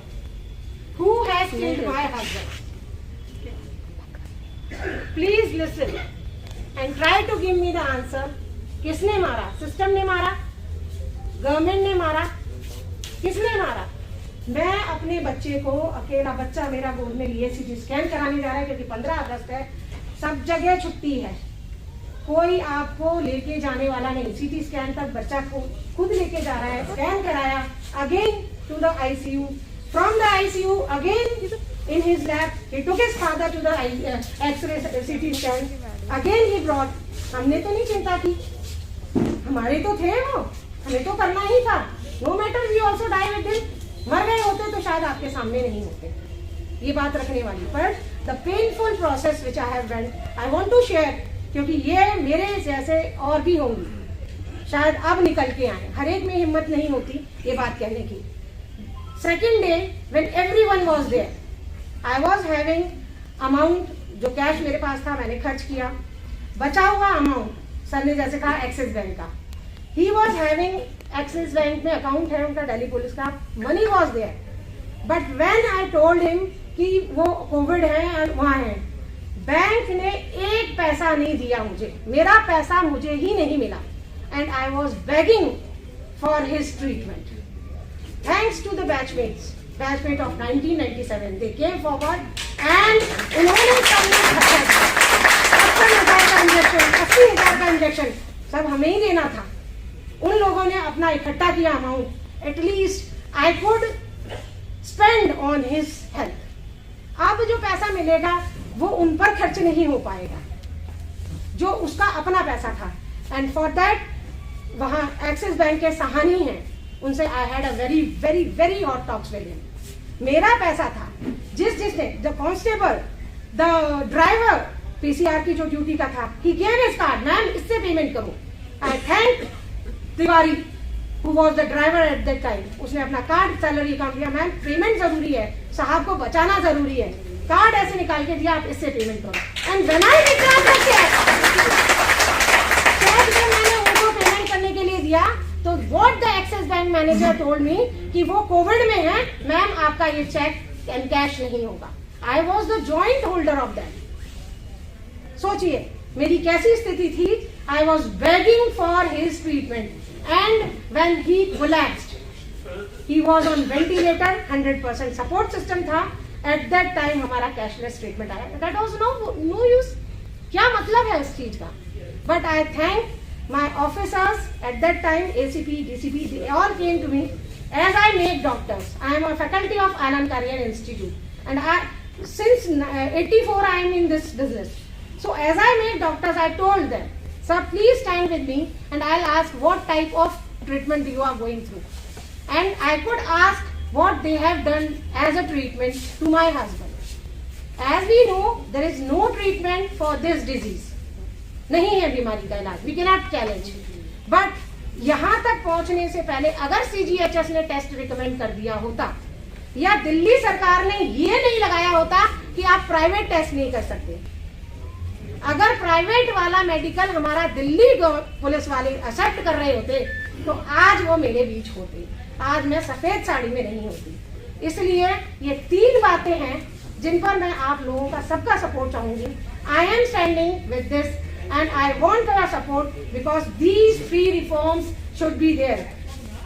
who has killed my husband, please listen and try to give me the answer. किसने मारा? System ने मारा? Government ने मारा? किसने मारा? मैं अपने बच्चे को, अकेला बच्चा मेरा गोद में लिए सीटी स्कैन कराने जा रहा है, क्योंकि 15 अगस्त है, सब जगह छुट्टी है, कोई आपको लेके जाने वाला नहीं। सीटी स्कैन तक बच्चा को खुद लेके जा रहा है। स्कैन कराया, again to the ICU, from the ICU again in his lab, he took his father to the X-ray CT scan, again he brought। हमने तो नहीं चिंता की, हमारे तो थे वो, हमें तो करना ही था। No matter we also die with him, मर गए होते तो शायद आपके सामने नहीं होते, ये बात रखने वाली। पर the painful process which I have went, I want to share, क्योंकि ये मेरे जैसे और भी होंगी, शायद अब निकल के आए, हर एक में हिम्मत नहीं होती ये बात कहने की। Second day when everyone was there, I was having amount, जो कैश मेरे पास था मैंने खर्च किया, बचा हुआ अमाउंट सर ने जैसे कहा एक्सिस बैंक का, he was having axis bank में अकाउंट है उनका दिल्ली पुलिस का, money was there, but when I told him कि वो कोविड है और वहाँ है, बैंक ने एक पैसा नहीं दिया मुझे, मेरा पैसा मुझे ही नहीं मिला, and I was begging for his treatment. Thanks to the batchmate of 1997, they came forward and उन्होंने सबने खर्चा किया। 70,000 का इंजेक्शन, 80,000 का इंजेक्शन सब हमें ही देना था। उन लोगों ने अपना इकट्ठा किया amount, at least I could spend on his health. अब जो पैसा मिलेगा वो उन पर खर्च नहीं हो पाएगा, जो उसका अपना पैसा था। एंड फॉर दैट वहाँ एक्सिस बैंक के सहानी हैं, उनसे I had a very very very hot talks with him. मेरा पैसा था, जिसने the constable, the driver, PCR की जो ड्यूटी का था, he gave his card, ma'am इससे पेमेंट करो। आई thank Tiwari who was the driver at that time, उसने अपना कार्ड सैलरी अकाउंट दिया, मैम पेमेंट जरूरी है, साहब को बचाना जरूरी है, कार्ड ऐसे निकाल के दिया, आप इससे पेमेंट करो। And when I withdraw the cheque मैंने उनको पेमेंट करने के लिए दिया, तो what the Axis bank manager told me कि वो कोविड में है, मैम आपका ये चेक एंड कैश नहीं होगा। I was the joint holder of that. सोचिए मेरी कैसी स्थिति थी। I was begging for his treatment and when he collapsed, he was on ventilator, 100% support system था। एट दैट टाइम हमारा कैशलेस ट्रीटमेंट आया, दैट वॉज नो यूज। क्या मतलब है इस चीज का? But I thank my officers at that time, ACP, DCP, they all came to me as I make doctors. I am a faculty of Anand Karyan Institute, and since 84 I am in this business. So as I make doctors, I told them, sir, please stand with me and I'll ask what type of treatment you are going through. And I could ask what they have done as a treatment to my husband. As we know, there is no treatment for this disease. नहीं है बीमारी का इलाज, we can not challenge. But यहाँ तक पहुँचने से पहले अगर सीजीएचएस ने टेस्ट रिकमेंड कर दिया होता, या दिल्ली सरकार ने ये नहीं लगाया होता कि आप प्राइवेट टेस्ट नहीं कर सकते, अगर प्राइवेट वाला मेडिकल हमारा दिल्ली पुलिस वाले एक्सेप्ट कर रहे होते तो आज वो मेरे बीच होते, आज मैं सफेद साड़ी में नहीं होती। इसलिए ये 3 बातें हैं जिन पर मैं आप लोगों का सबका सपोर्ट चाहूंगी। I am standing with this and I want your support because these free reforms should be there.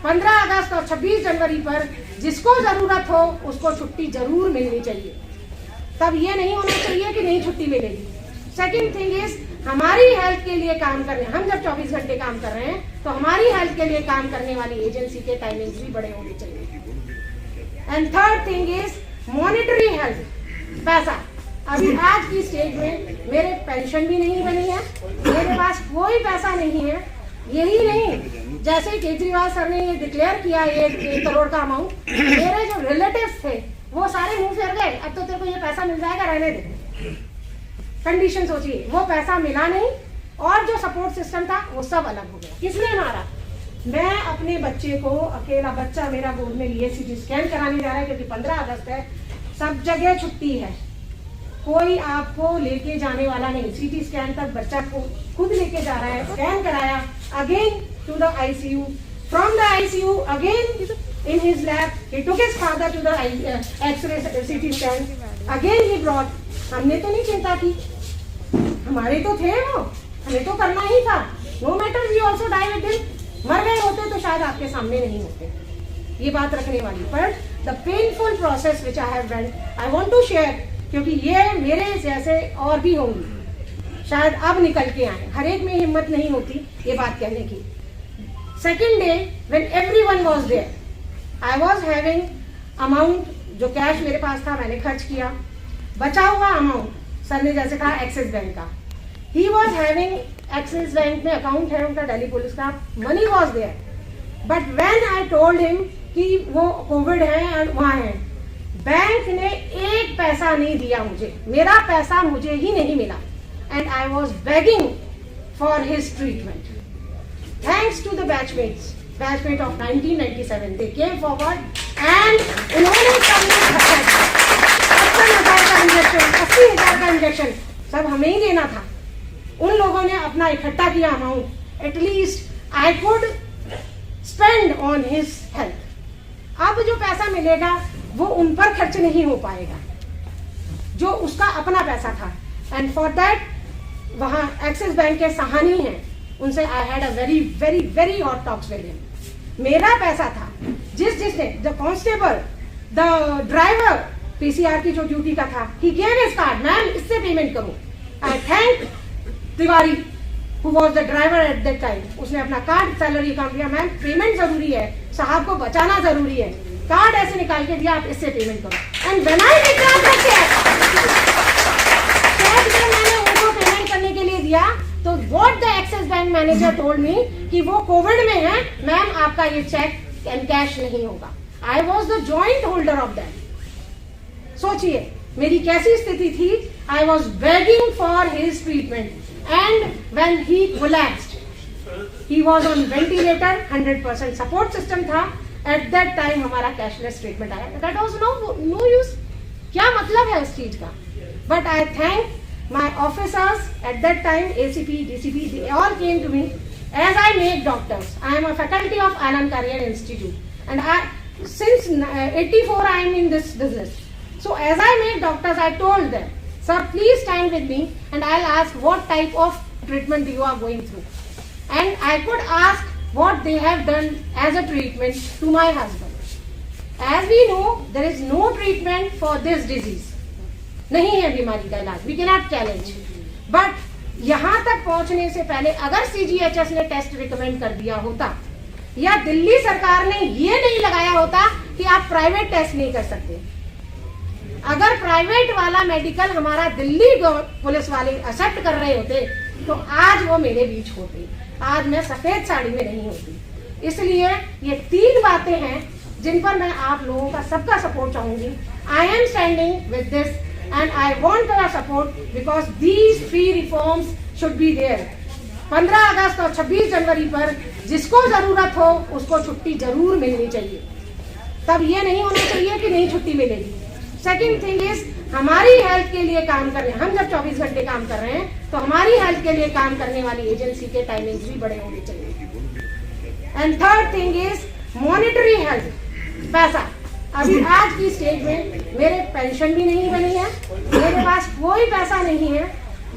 15 अगस्त और 26 जनवरी पर जिसको जरूरत हो उसको छुट्टी जरूर मिलनी चाहिए। तब ये नहीं होना चाहिए कि नहीं छुट्टी मिलेगी। सेकेंड थिंग इज हमारी हेल्थ के लिए काम कर रहे हैं, हम जब 24 घंटे काम कर रहे हैं तो हमारी हेल्थ के लिए काम करने वाली एजेंसी के टाइमिंग्स भी बड़े होने चाहिए। And third thing is monetary health, पैसा। अभी आज की स्टेज में मेरे पेंशन भी नहीं बनी है, मेरे पास कोई पैसा नहीं है। यही नहीं, जैसे केजरीवाल सर ने ये डिक्लेयर किया 1 करोड़ का अमाउंट, मेरे जो रिलेटिव्स थे वो सारे मुंह फेर गए, अब तो तेरे को ये पैसा मिल जाएगा, रहने दे। कंडीशन सोचिए, वो पैसा मिला नहीं और जो सपोर्ट सिस्टम था वो सब अलग हो गया। किसने मारा? मैं अपने बच्चे को, अकेला बच्चा मेरा गोद में लिए सीटी स्कैन कराने जा रहा है क्योंकि 15 अगस्त है, सब जगह छुट्टी है, कोई आपको लेके जाने वाला नहीं। सीटी स्कैन तक बच्चा को खुद लेके जा रहा है, स्कैन कराया, again to the ICU, from the ICU again in his lab, he took his father to the X-ray CT scan, again he brought। हमने तो नहीं चिंता की, हमारे तो थे वो, हमें तो करना ही था। No matter we also die with him, मर गए होते तो शायद आपके सामने नहीं होते, ये बात रखने वाली। पर the painful process which I have done, I want to share, क्योंकि ये मेरे जैसे और भी होंगी, शायद अब निकल के आए, हर एक में हिम्मत नहीं होती ये बात कहने की। Second day when everyone was there, I was having amount, जो कैश मेरे पास था मैंने खर्च किया, बचा हुआ अमाउंट सर ने जैसे कहा एक्सिस बैंक का, he was having axis bank में अकाउंट है उनका दिल्ली पुलिस का, money was there, but when I told him कि वो कोविड है और वहाँ है, बैंक ने एक पैसा नहीं दिया मुझे, मेरा पैसा मुझे ही नहीं मिला, and I was begging for his treatment. Thanks to the batchmate of 1997, they came forward and उन्होंने 80,000 का इंजेक्शन सब हमें ही देना था, उन लोगों ने अपना इकट्ठा किया amount, at least I could spend on his health. अब जो पैसा मिलेगा वो उन पर खर्च नहीं हो पाएगा जो उसका अपना पैसा था, एंड फॉर दैट वहाँ एक्सिस बैंक के सहानी हैं, उनसे I had a very very very hot talks with him. मेरा पैसा था, जिसने the constable, the driver, PCR की जो ड्यूटी का था, he gave his card, ma'am इससे पेमेंट करो। आई thank Tiwari who was the driver at that time, उसने अपना कार्ड सैलरी अकाउंट दिया, मैम पेमेंट जरूरी है, साहब को बचाना जरूरी है, कार्ड ऐसे निकाल के दिया, आप इससे पेमेंट करो। And when I return the cheque जब मैंने उनको पेमेंट करने के लिए दिया तो what the Axis bank manager told me कि वो कोविड में है, मैम आपका ये चेक एंड कैश नहीं होगा। I was the joint holder of that. सोचिए मेरी कैसी स्थिति थी। I was begging for his treatment and when he collapsed, he was on ventilator, 100% support system था। एट दैट टाइम हमारा कैशलेस ट्रीटमेंट आया, दैट वॉज नो यूज। क्या मतलब है उस चीज का? But I thank my officers at that time, ACP, DCP, they all came to me. As I make doctors, I am a faculty of Anand Karyan Institute, and since 84 I am in this business. So as I make doctors, I told them, sir, please stand with me and I'll ask what type of treatment you are going through. And I could ask what they have done as a treatment to my husband. As we know, there is no treatment for this disease. नहीं है बीमारी का इलाज, we can not challenge. But यहाँ तक पहुँचने से पहले अगर CGHS ने टेस्ट रिकमेंड कर दिया होता या दिल्ली सरकार ने ये नहीं लगाया होता कि आप प्राइवेट टेस्ट नहीं कर सकते, अगर प्राइवेट वाला मेडिकल हमारा दिल्ली पुलिस वाले एक्सेप्ट कर रहे होते तो आज वो मेरे बीच होते, आज मैं सफेद साड़ी में नहीं होती। इसलिए ये 3 बातें हैं जिन पर मैं आप लोगों का सबका सपोर्ट चाहूंगी। I am standing with this and I want your support because these free reforms should be there. 15 अगस्त और 26 जनवरी पर जिसको जरूरत हो उसको छुट्टी जरूर मिलनी चाहिए। तब ये नहीं होना चाहिए कि नहीं छुट्टी मिलेगी। सेकंड थिंग इज हमारी हेल्थ के लिए काम कर रहे हैं, हम जब 24 घंटे काम कर रहे हैं तो हमारी हेल्थ के लिए काम करने वाली एजेंसी के टाइमिंग्स भी बड़े होने चाहिए। And third thing is monetary health, पैसा। अभी आज की स्टेज में मेरे पेंशन भी नहीं बनी है, मेरे पास कोई पैसा नहीं है,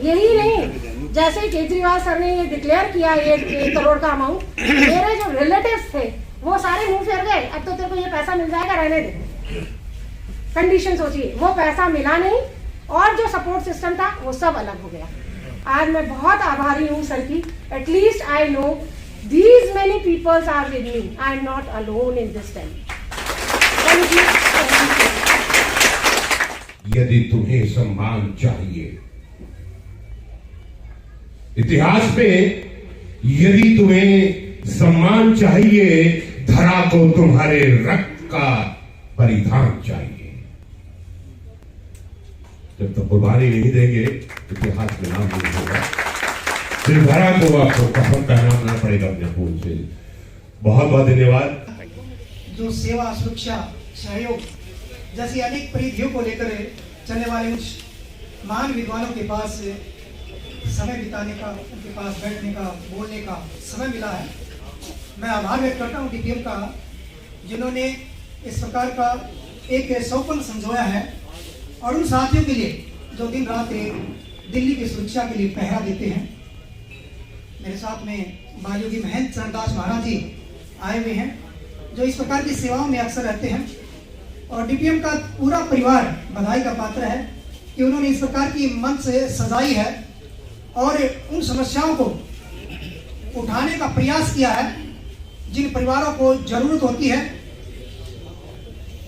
यही नहीं, जैसे ही केजरीवाल सर ने ये डिक्लेयर किया 1 करोड़ का अमाउंट, मेरे जो रिलेटिव्स थे वो सारे मुंह फेर गए, अब तो तेरे को ये पैसा मिल जाएगा, रहने दे। कंडीशन सोचिए, वो पैसा मिला नहीं और जो सपोर्ट सिस्टम था वो सब अलग हो गया। आज मैं बहुत आभारी हूँ सर की, at least I know these many peoples are with me, I am not alone in this time. Thank you. यदि तुम्हें सम्मान चाहिए, इतिहास में यदि तुम्हें सम्मान चाहिए, धरा को तुम्हारे रक्त का परिधान चाहिए। जब तक कुर्बानी नहीं देंगे इतिहास में नाम नहीं होगा। फिर धरा को आपको कफन पहनाना पड़ेगा अपने खून से। बहुत बहुत धन्यवाद। जो सेवा, सुरक्षा, सहयोग जैसी अनेक परिधियों को लेकर चलने वाले उस महान विद्वानों के पास समय बिताने का, उनके पास बैठने का, बोलने का समय मिला है। मैं आभार व्यक्त करता हूँ डीपीएम का, जिन्होंने इस प्रकार का एक सौपन संजोया है, और उन साथियों के लिए जो दिन रात दिल्ली की सुरक्षा के लिए पहरा देते हैं। मेरे साथ में महायोगी महंत चरणदास महाराज जी आए हुए हैं, जो इस प्रकार की सेवाओं में अक्सर रहते हैं, और डीपीएम का पूरा परिवार बधाई का पात्र है कि उन्होंने इस प्रकार की मंच से सजाई है और उन समस्याओं को उठाने का प्रयास किया है जिन परिवारों को जरूरत होती है।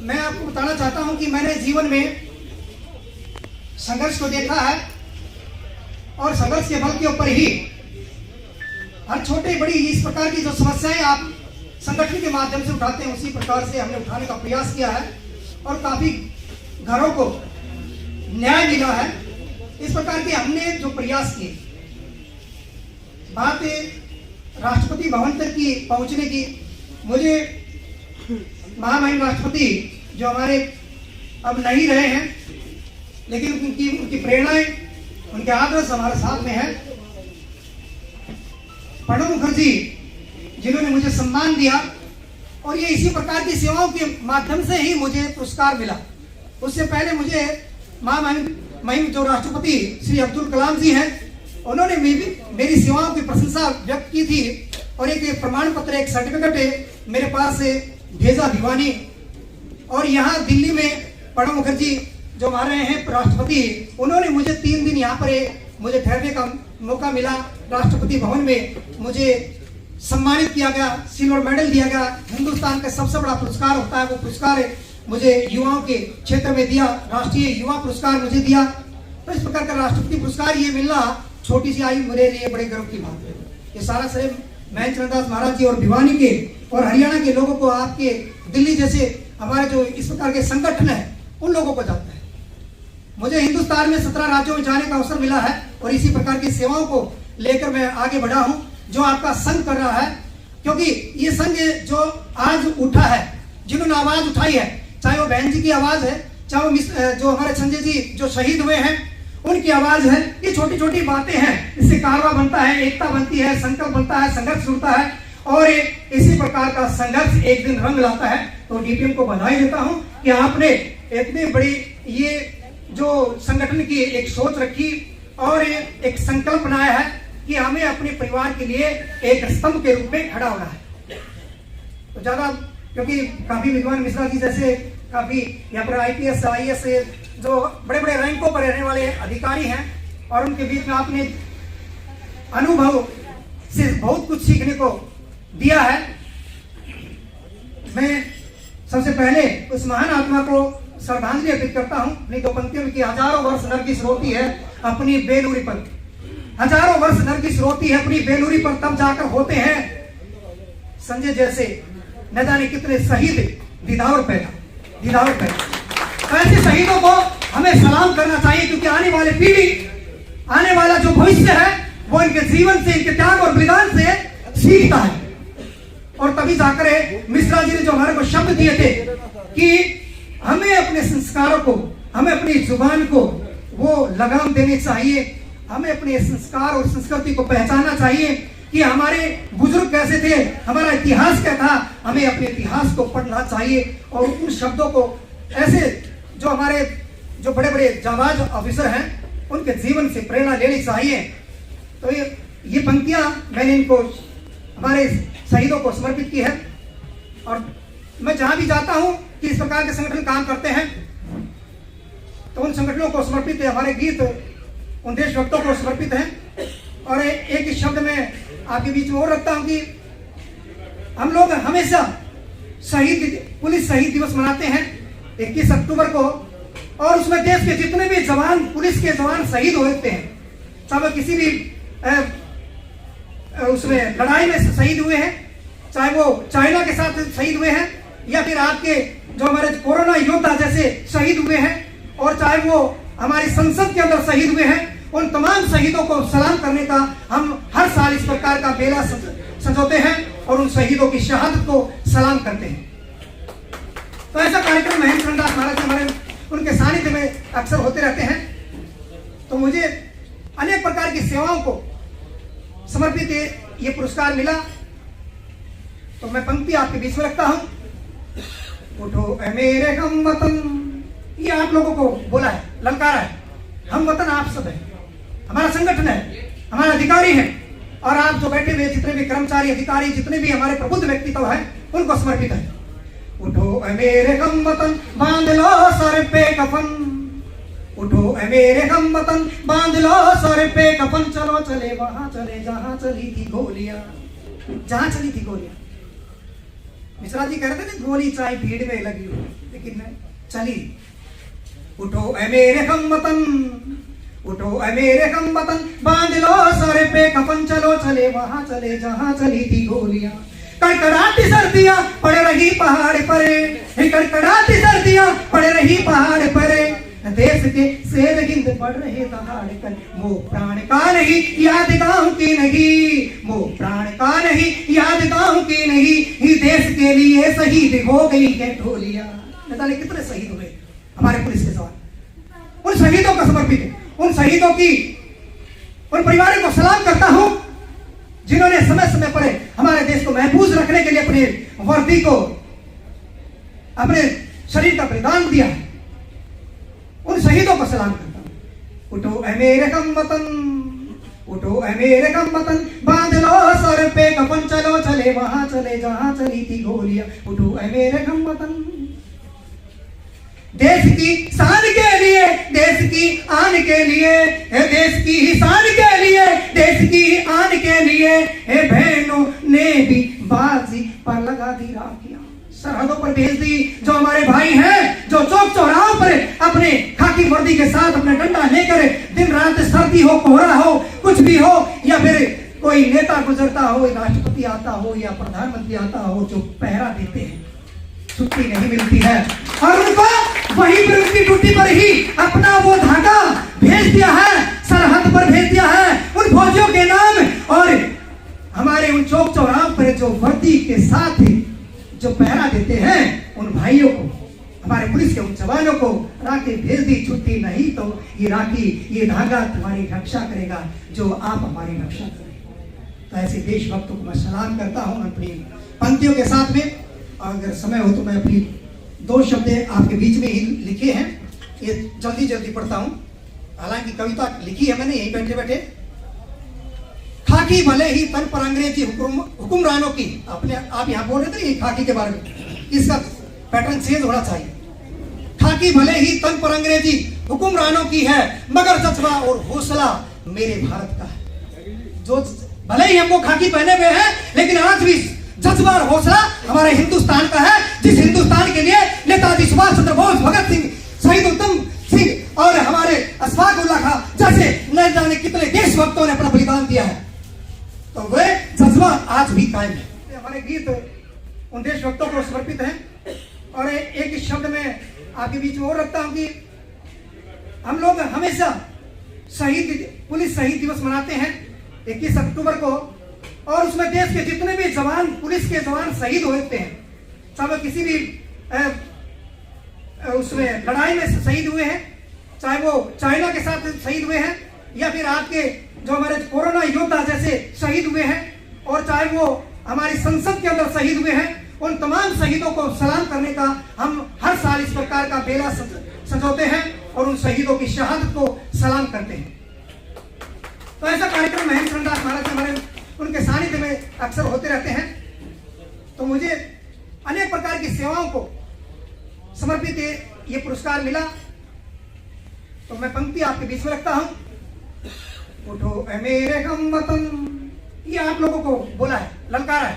मैं आपको बताना चाहता हूं कि मैंने जीवन में संघर्ष को देखा है, और संघर्ष के बल के ऊपर ही हर छोटे बड़ी इस प्रकार की जो समस्याएं आप संगठन के माध्यम से उठाते हैं, उसी प्रकार से हमने उठाने का प्रयास किया है, और काफी घरों को न्याय मिला है। इस प्रकार के हमने जो प्रयास किए, बात राष्ट्रपति भवन तक की पहुंचने की, मुझे महामहिम राष्ट्रपति जो हमारे अब नहीं रहे हैं, लेकिन उनकी प्रेरणाएं, उनके आदर्श हमारे साथ में है। प्रणब मुखर्जी जिन्होंने मुझे सम्मान दिया, और ये इसी प्रकार की सेवाओं के माध्यम से ही मुझे पुरस्कार मिला। उससे पहले मुझे महामहिम जो राष्ट्रपति श्री अब्दुल कलाम जी हैं, उन्होंने मेरी सेवाओं की प्रशंसा व्यक्त की थी, और एक प्रमाण पत्र, एक सर्टिफिकेट मेरे पास से भेजा दीवानी। और यहाँ दिल्ली में प्रणब मुखर्जी जो हमारे हैं राष्ट्रपति, उन्होंने मुझे 3 दिन यहाँ पर मुझे ठहरने का मौका मिला। राष्ट्रपति भवन में मुझे सम्मानित किया गया, सिल्वर मेडल दिया गया। हिंदुस्तान का सबसे बड़ा पुरस्कार होता है, वो पुरस्कार मुझे युवाओं के क्षेत्र में दिया, राष्ट्रीय युवा पुरस्कार मुझे दिया। तो इस प्रकार का राष्ट्रपति पुरस्कार ये मिलना छोटी सी आयु मेरे लिए बड़े गर्व की बात है। ये सारा श्रेय महंत चरणदास महाराज जी और भिवानी के और हरियाणा के लोगों को, आपके दिल्ली जैसे हमारे जो इस प्रकार के संगठन है, उन लोगों को जाता है। मुझे हिंदुस्तान में 17 राज्यों में जाने का अवसर मिला है, और इसी प्रकार की सेवाओं को लेकर मैं आगे बढ़ा हूं, जो आपका संघ कर रहा है। क्योंकि ये संघ जो आज उठा है, जिन्होंने आवाज उठाई है, चाहे वो बहन जी की आवाज है, चाहे वो जो हमारे संजय जी जो शहीद हुए हैं उनकी आवाज है, ये छोटी छोटी बातें हैं, इससे कारवा बनता है, एकता बनती है, संकल्प बनता है, संघर्ष जुड़ता है, और इसी प्रकार का संघर्ष एक दिन रंग लाता है। तो डीपीएम को बधाई देता हूं कि आपने इतनी बड़ी ये जो संगठन की एक सोच रखी और एक संकल्प बनाया है कि हमें अपने परिवार के लिए एक स्तंभ के रूप में खड़ा होना है। तो ज्यादा, क्योंकि काफी विद्वान मिश्रा जी जैसे काफी यहाँ पर IPS IAS जो बड़े बड़े रैंकों पर रहने वाले अधिकारी हैं, और उनके बीच में आपने अनुभव से बहुत कुछ सीखने को दिया है। मैं सबसे पहले उस महान आत्मा को श्रद्धांजलि अर्पित करता हूं अपनी 2 पंक्तियों में कि हजारों वर्ष नरगिस रोती है अपनी बेलूरी पर, हजारों वर्ष नरगिस रोती है अपनी बेलूरी पर, तब जाकर होते हैं संजय जैसे न जाने कितने शहीद दिदावर पैदा। ऐसे शहीदों को हमें सलाम करना चाहिए, क्योंकि आने वाले पीढ़ी, आने वाला जो भविष्य है, वो इनके जीवन से, इनके त्याग और बलिदान से सीखता है। और तभी जाकर मिश्रा जी ने जो हमारे को शब्द दिए थे कि हमें अपने संस्कारों को, हमें अपनी जुबान को वो लगाम देनी चाहिए, हमें अपने संस्कार और संस्कृति को पहचानना चाहिए कि हमारे बुजुर्ग कैसे थे, हमारा इतिहास क्या था, हमें अपने इतिहास को पढ़ना चाहिए। और उन शब्दों को ऐसे जो हमारे जो बड़े बड़े जाबाज ऑफिसर हैं, उनके जीवन से प्रेरणा लेनी चाहिए। तो ये पंक्तियां मैंने इनको हमारे शहीदों को समर्पित की है। और मैं जहां भी जाता हूं कि इस प्रकार के संगठन काम करते हैं तो उन संगठनों को समर्पित है, हमारे गीत उन देशभक्तों को समर्पित हैं। और एक ही शब्द में आपके बीच में और रखता हूं कि हम लोग हमेशा पुलिस शहीद दिवस मनाते हैं 21 अक्टूबर को, और उसमें देश के जितने भी जवान, पुलिस के जवान शहीद होते हैं, चाहे किसी भी उसमें लड़ाई में शहीद हुए हैं, चाहे वो चाइना के साथ शहीद हुए हैं, या फिर आपके जो हमारे कोरोना योद्धा जैसे शहीद हुए हैं, और चाहे वो हमारी संसद के अंदर शहीद हुए हैं, उन तमाम शहीदों को सलाम करने का हम हर साल इस प्रकार का बेला सजोते हैं और उन शहीदों की शहादत को सलाम करते हैं। तो ऐसा कार्यक्रम महेंद्र चंद्रदास महाराज हमारे उनके सानिध्य में अक्सर होते रहते हैं। तो मुझे अनेक प्रकार की सेवाओं को समर्पित ये पुरस्कार मिला। तो मैं पंक्ति आपके बीच में रखता हूं। उठो ऐ मेरे हम वतन, ये आप लोगों को बोला है, ललकारा है। हम वतन आप सब है, हमारा संगठन है, हमारे अधिकारी हैं, और आप जो बैठे हुए जितने भी कर्मचारी, अधिकारी, जितने भी हमारे प्रबुद्ध व्यक्तित्व हैं, उनको समर्पित है। उठो ऐ मेरे हम वतन, बांध लो सर पे कफन। उठो ऐ मेरे हम वतन, बांध लो सर पे कफन। चलो चले वहां चले जहां चली थी गोलियां, जहां चली थी गोलियां। मिश्रा जी कह रहे थे ना, गोली चाहे भीड़ में लगी हो, लेकिन चली। उठो ऐ मेरे हम वतन, उठो ऐ मेरे हम वतन, बांध लो सर पे कफन। चलो चले वहां चले जहां चली थी गोलियां। कड़कड़ाती सर्दियां पड़ रही पहाड़ पर, कड़कड़ाती सर्दियां पड़ रही पहाड़ पर। देश के शेर हिंद पड़ रहे दहाड़ कर। मोह प्राण का नहीं याद गांव की नहीं, मोह प्राण का नहीं याद गांव की नहीं। देश के लिए शहीद हो गई है ढोलियां। न जाने कितने शहीद हुए हमारे पुलिस के जवान। उन शहीदों को समर्पित है, उन शहीदों की उन परिवारों को सलाम करता हूं जिन्होंने समय समय पर हमारे देश को महफूज रखने के लिए अपने वर्दी को, अपने शरीर का बलिदान दिया है। उन शहीदों को सलाम करता हूं। उठो ऐ मेरे हम वतन, उठो ऐ मेरे हम वतन, बांध लो सर पे कफन। चलो चले वहां चले जहां चली थी गोलियां। उठो ऐ मेरे हम वतन। देश की शान के लिए, देश की आन के लिए, देश की शान के लिए, देश की आन के लिए, बहनों ने भी बाजी पर लगा दी राखियां, सरहदों पर भेज दी। जो हमारे भाई हैं, जो चौक चौराहों पर अपने खाकी वर्दी के साथ अपना डंडा लेकर दिन रात, सर्दी हो, कोहरा हो, कुछ भी हो, या फिर कोई नेता गुजरता हो, राष्ट्रपति आता हो या प्रधानमंत्री आता हो, जो पहरा देते हैं, छुट्टी नहीं मिलती है, और उनको वहीं पर उनकी ड्यूटी पर ही अपना वो धागा भेज दिया है, सरहद पर भेज दिया है उन फौजियों के नाम। और हमारे उन चौक चौराहों पर जो वर्दी के साथ जो पहरा देते हैं, उन भाइयों को, हमारे पुलिस के उन जवानों को राखी भेज दी। छुट्टी नहीं तो ये राखी, ये धागा तुम्हारी रक्षा करेगा, जो आप हमारी रक्षा करें। तो ऐसे देशभक्तों को मैं सलाम करता हूं अपनी पंक्तियों के साथ में। अगर समय हो तो मैं अपनी 2 शब्द आपके बीच में ही लिखे हैं, ये जल्दी जल्दी पढ़ता हूं। हालांकि कविता लिखी है मैंने यहीं बैठे बैठे। खाकी भले ही तन पर अंग्रेजी हुक्मरानों की, अपने आप यहाँ बोल रहे थे ये खाकी के बारे में, इसका पैटर्न चेंज होना चाहिए। खाकी भले ही तन पर अंग्रेजी हुक्मरानों की है, मगर जज्बा और हौसला मेरे भारत का है। जो भले ही हमको खाकी पहने हुए हैं, लेकिन आज भी जज्बा और हौसला हमारे हिंदुस्तान का है, जिस हिंदुस्तान के लिए नेताजी सुभाष चंद्र बोस, भगत सिंह, शहीद उधम सिंह और हमारे अशफाक उल्लाह खां जैसे न जाने कितने देशभक्तों ने अपना बलिदान दिया है। तो वे जज्बा आज भी कायम है। हमारे गीत उन देशभक्तों को समर्पित हैं। और एक शब्द में आपके बीच में और रखता हूं कि हम लोग हमेशा पुलिस शहीद दिवस मनाते हैं 21 अक्टूबर को, और उसमें देश के जितने भी जवान, पुलिस के जवान शहीद होते हैं, चाहे किसी भी उसमें लड़ाई में शहीद हुए हैं, चाहे वो चाइना के साथ शहीद हुए हैं, या फिर आपके जो हमारे कोरोना योद्धा जैसे शहीद हुए हैं, और चाहे वो हमारी संसद के अंदर शहीद हुए हैं, उन तमाम शहीदों को सलाम करने का हम हर साल इस प्रकार का बेला सजोते हैं। और उन शहीदों की शहादत को सलाम करते हैं। तो ऐसा कार्यक्रम महेंद्र दास महाराज हमारे उनके सानिध्य में अक्सर होते रहते हैं। तो मुझे अनेक प्रकार की सेवाओं को समर्पित ये पुरस्कार मिला। तो मैं पंक्ति आपके बीच में रखता हूं। उठो ऐ मेरे हमवतन, ये आप लोगों को बोला है, ललकारा है।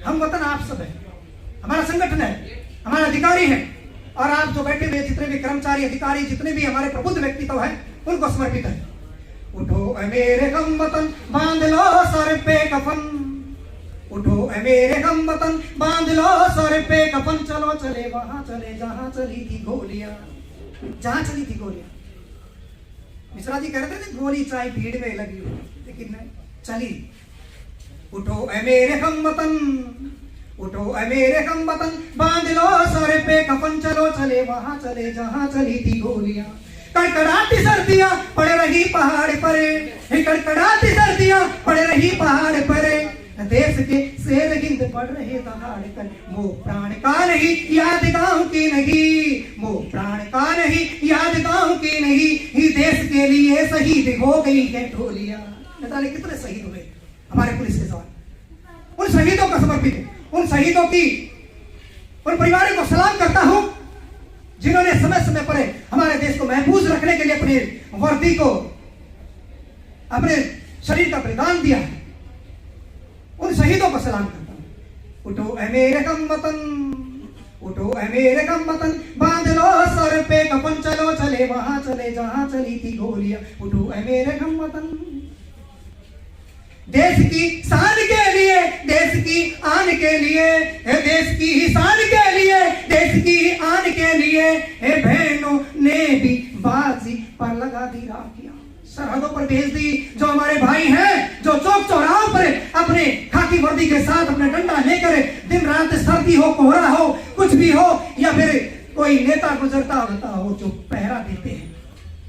हम वतन आप सब है, हमारा संगठन है, हमारा अधिकारी है, और आप जो बैठे हुए जितने भी कर्मचारी अधिकारी जितने भी हमारे प्रबुद्ध व्यक्तित्व हैं उनको समर्पित है। उठो ऐ मेरे हमवतन, बांध लो सर पे कफन। उठो ऐ मेरे हमवतन, बांध लो सर पे कफन। चलो चले वहां चले जहां चली थी गोलियां, जहां चली थी गोलियां। मिश्रा जी कह रहे थे गोली चाहे भीड़ में लगी हो, लेकिन चली। उठो ऐ मेरे हमवतन, उठो ऐ मेरे हमवतन, बांध लो सर पे कफन। चलो चले वहां चले जहां चली थी गोलियां। कड़कड़ाती सर्दियां पड़ रही पहाड़ पर, कड़कड़ाती सर्दियां पड़ रही पहाड़ पर। देश के शेर हिंद पड़ रहे दहाड़ कर। वो प्राण का नहीं याद गांव की नहीं, वो प्राण का नहीं याद गांव की नहीं। देश के लिए शहीद हो गई है ढोलियां। बताइए कितने शहीद हुए हमारे पुलिस के जवान। उन शहीदों का समर्पित है, उन शहीदों की उन परिवारों को सलाम करता हूं जिन्होंने समय समय पर हमारे देश को महफूज रखने के लिए अपने वर्दी को, अपने शरीर का बलिदान दिया है। उन शहीदों को सलाम करता हूं। उठो ऐ मेरे हमवतन, उठो ऐ मेरे हमवतन, बांध लो सर पे कफन। चलो चले वहां चले जहां चली थी गोलियां। उठो ऐ मेरे हमवतन। देश की शान के लिए, देश की आन के लिए, देश की शान के लिए, देश की आन के लिए बहनों ने भी बाजी पर लगा दी राखियां, सरहदों पर भेज दी। जो हमारे भाई हैं, जो चौक चौराहों पर अपने खाकी वर्दी के साथ अपना डंडा लेकर दिन रात सर्दी हो, कोहरा हो, कुछ भी हो, या फिर कोई नेता गुजरता होता हो, जो पहरा देते हैं,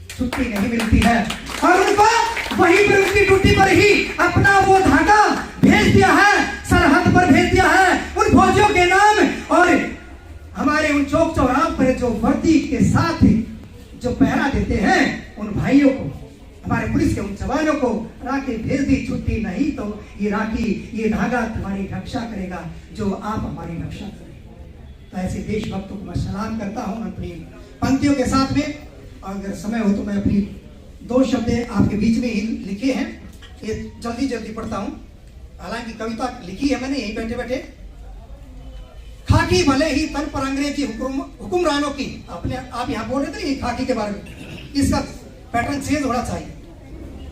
छुट्टी नहीं मिलती है, और उनको वहीं पर उनकी ड्यूटी पर ही अपना वो धागा भेज दिया है, सरहद पर भेज दिया है उन फौजियों के नाम। और हमारे उन चौक चौराहों पर जो वर्दी के साथ जो पहरा देते हैं, उन भाइयों को, हमारे पुलिस के उन जवानों को राखी भेज दी। छुट्टी नहीं तो ये राखी, ये धागा तुम्हारी रक्षा करेगा, जो आप हमारी रक्षा करें। तो ऐसे देशभक्तों को मैं सलाम करता हूं अपनी पंक्तियों के साथ में। अगर समय हो तो मैं अपनी 2 शब्द आपके बीच में ही लिखे हैं, ये जल्दी जल्दी पढ़ता हूं। हालांकि कविता लिखी है मैंने यहीं बैठे बैठे। खाकी भले ही तन पर अंग्रेजी हुक्मरानों की, अपने आप यहाँ बोल रहे थे खाकी के बारे में, इसका पैटर्न चेंज होना चाहिए।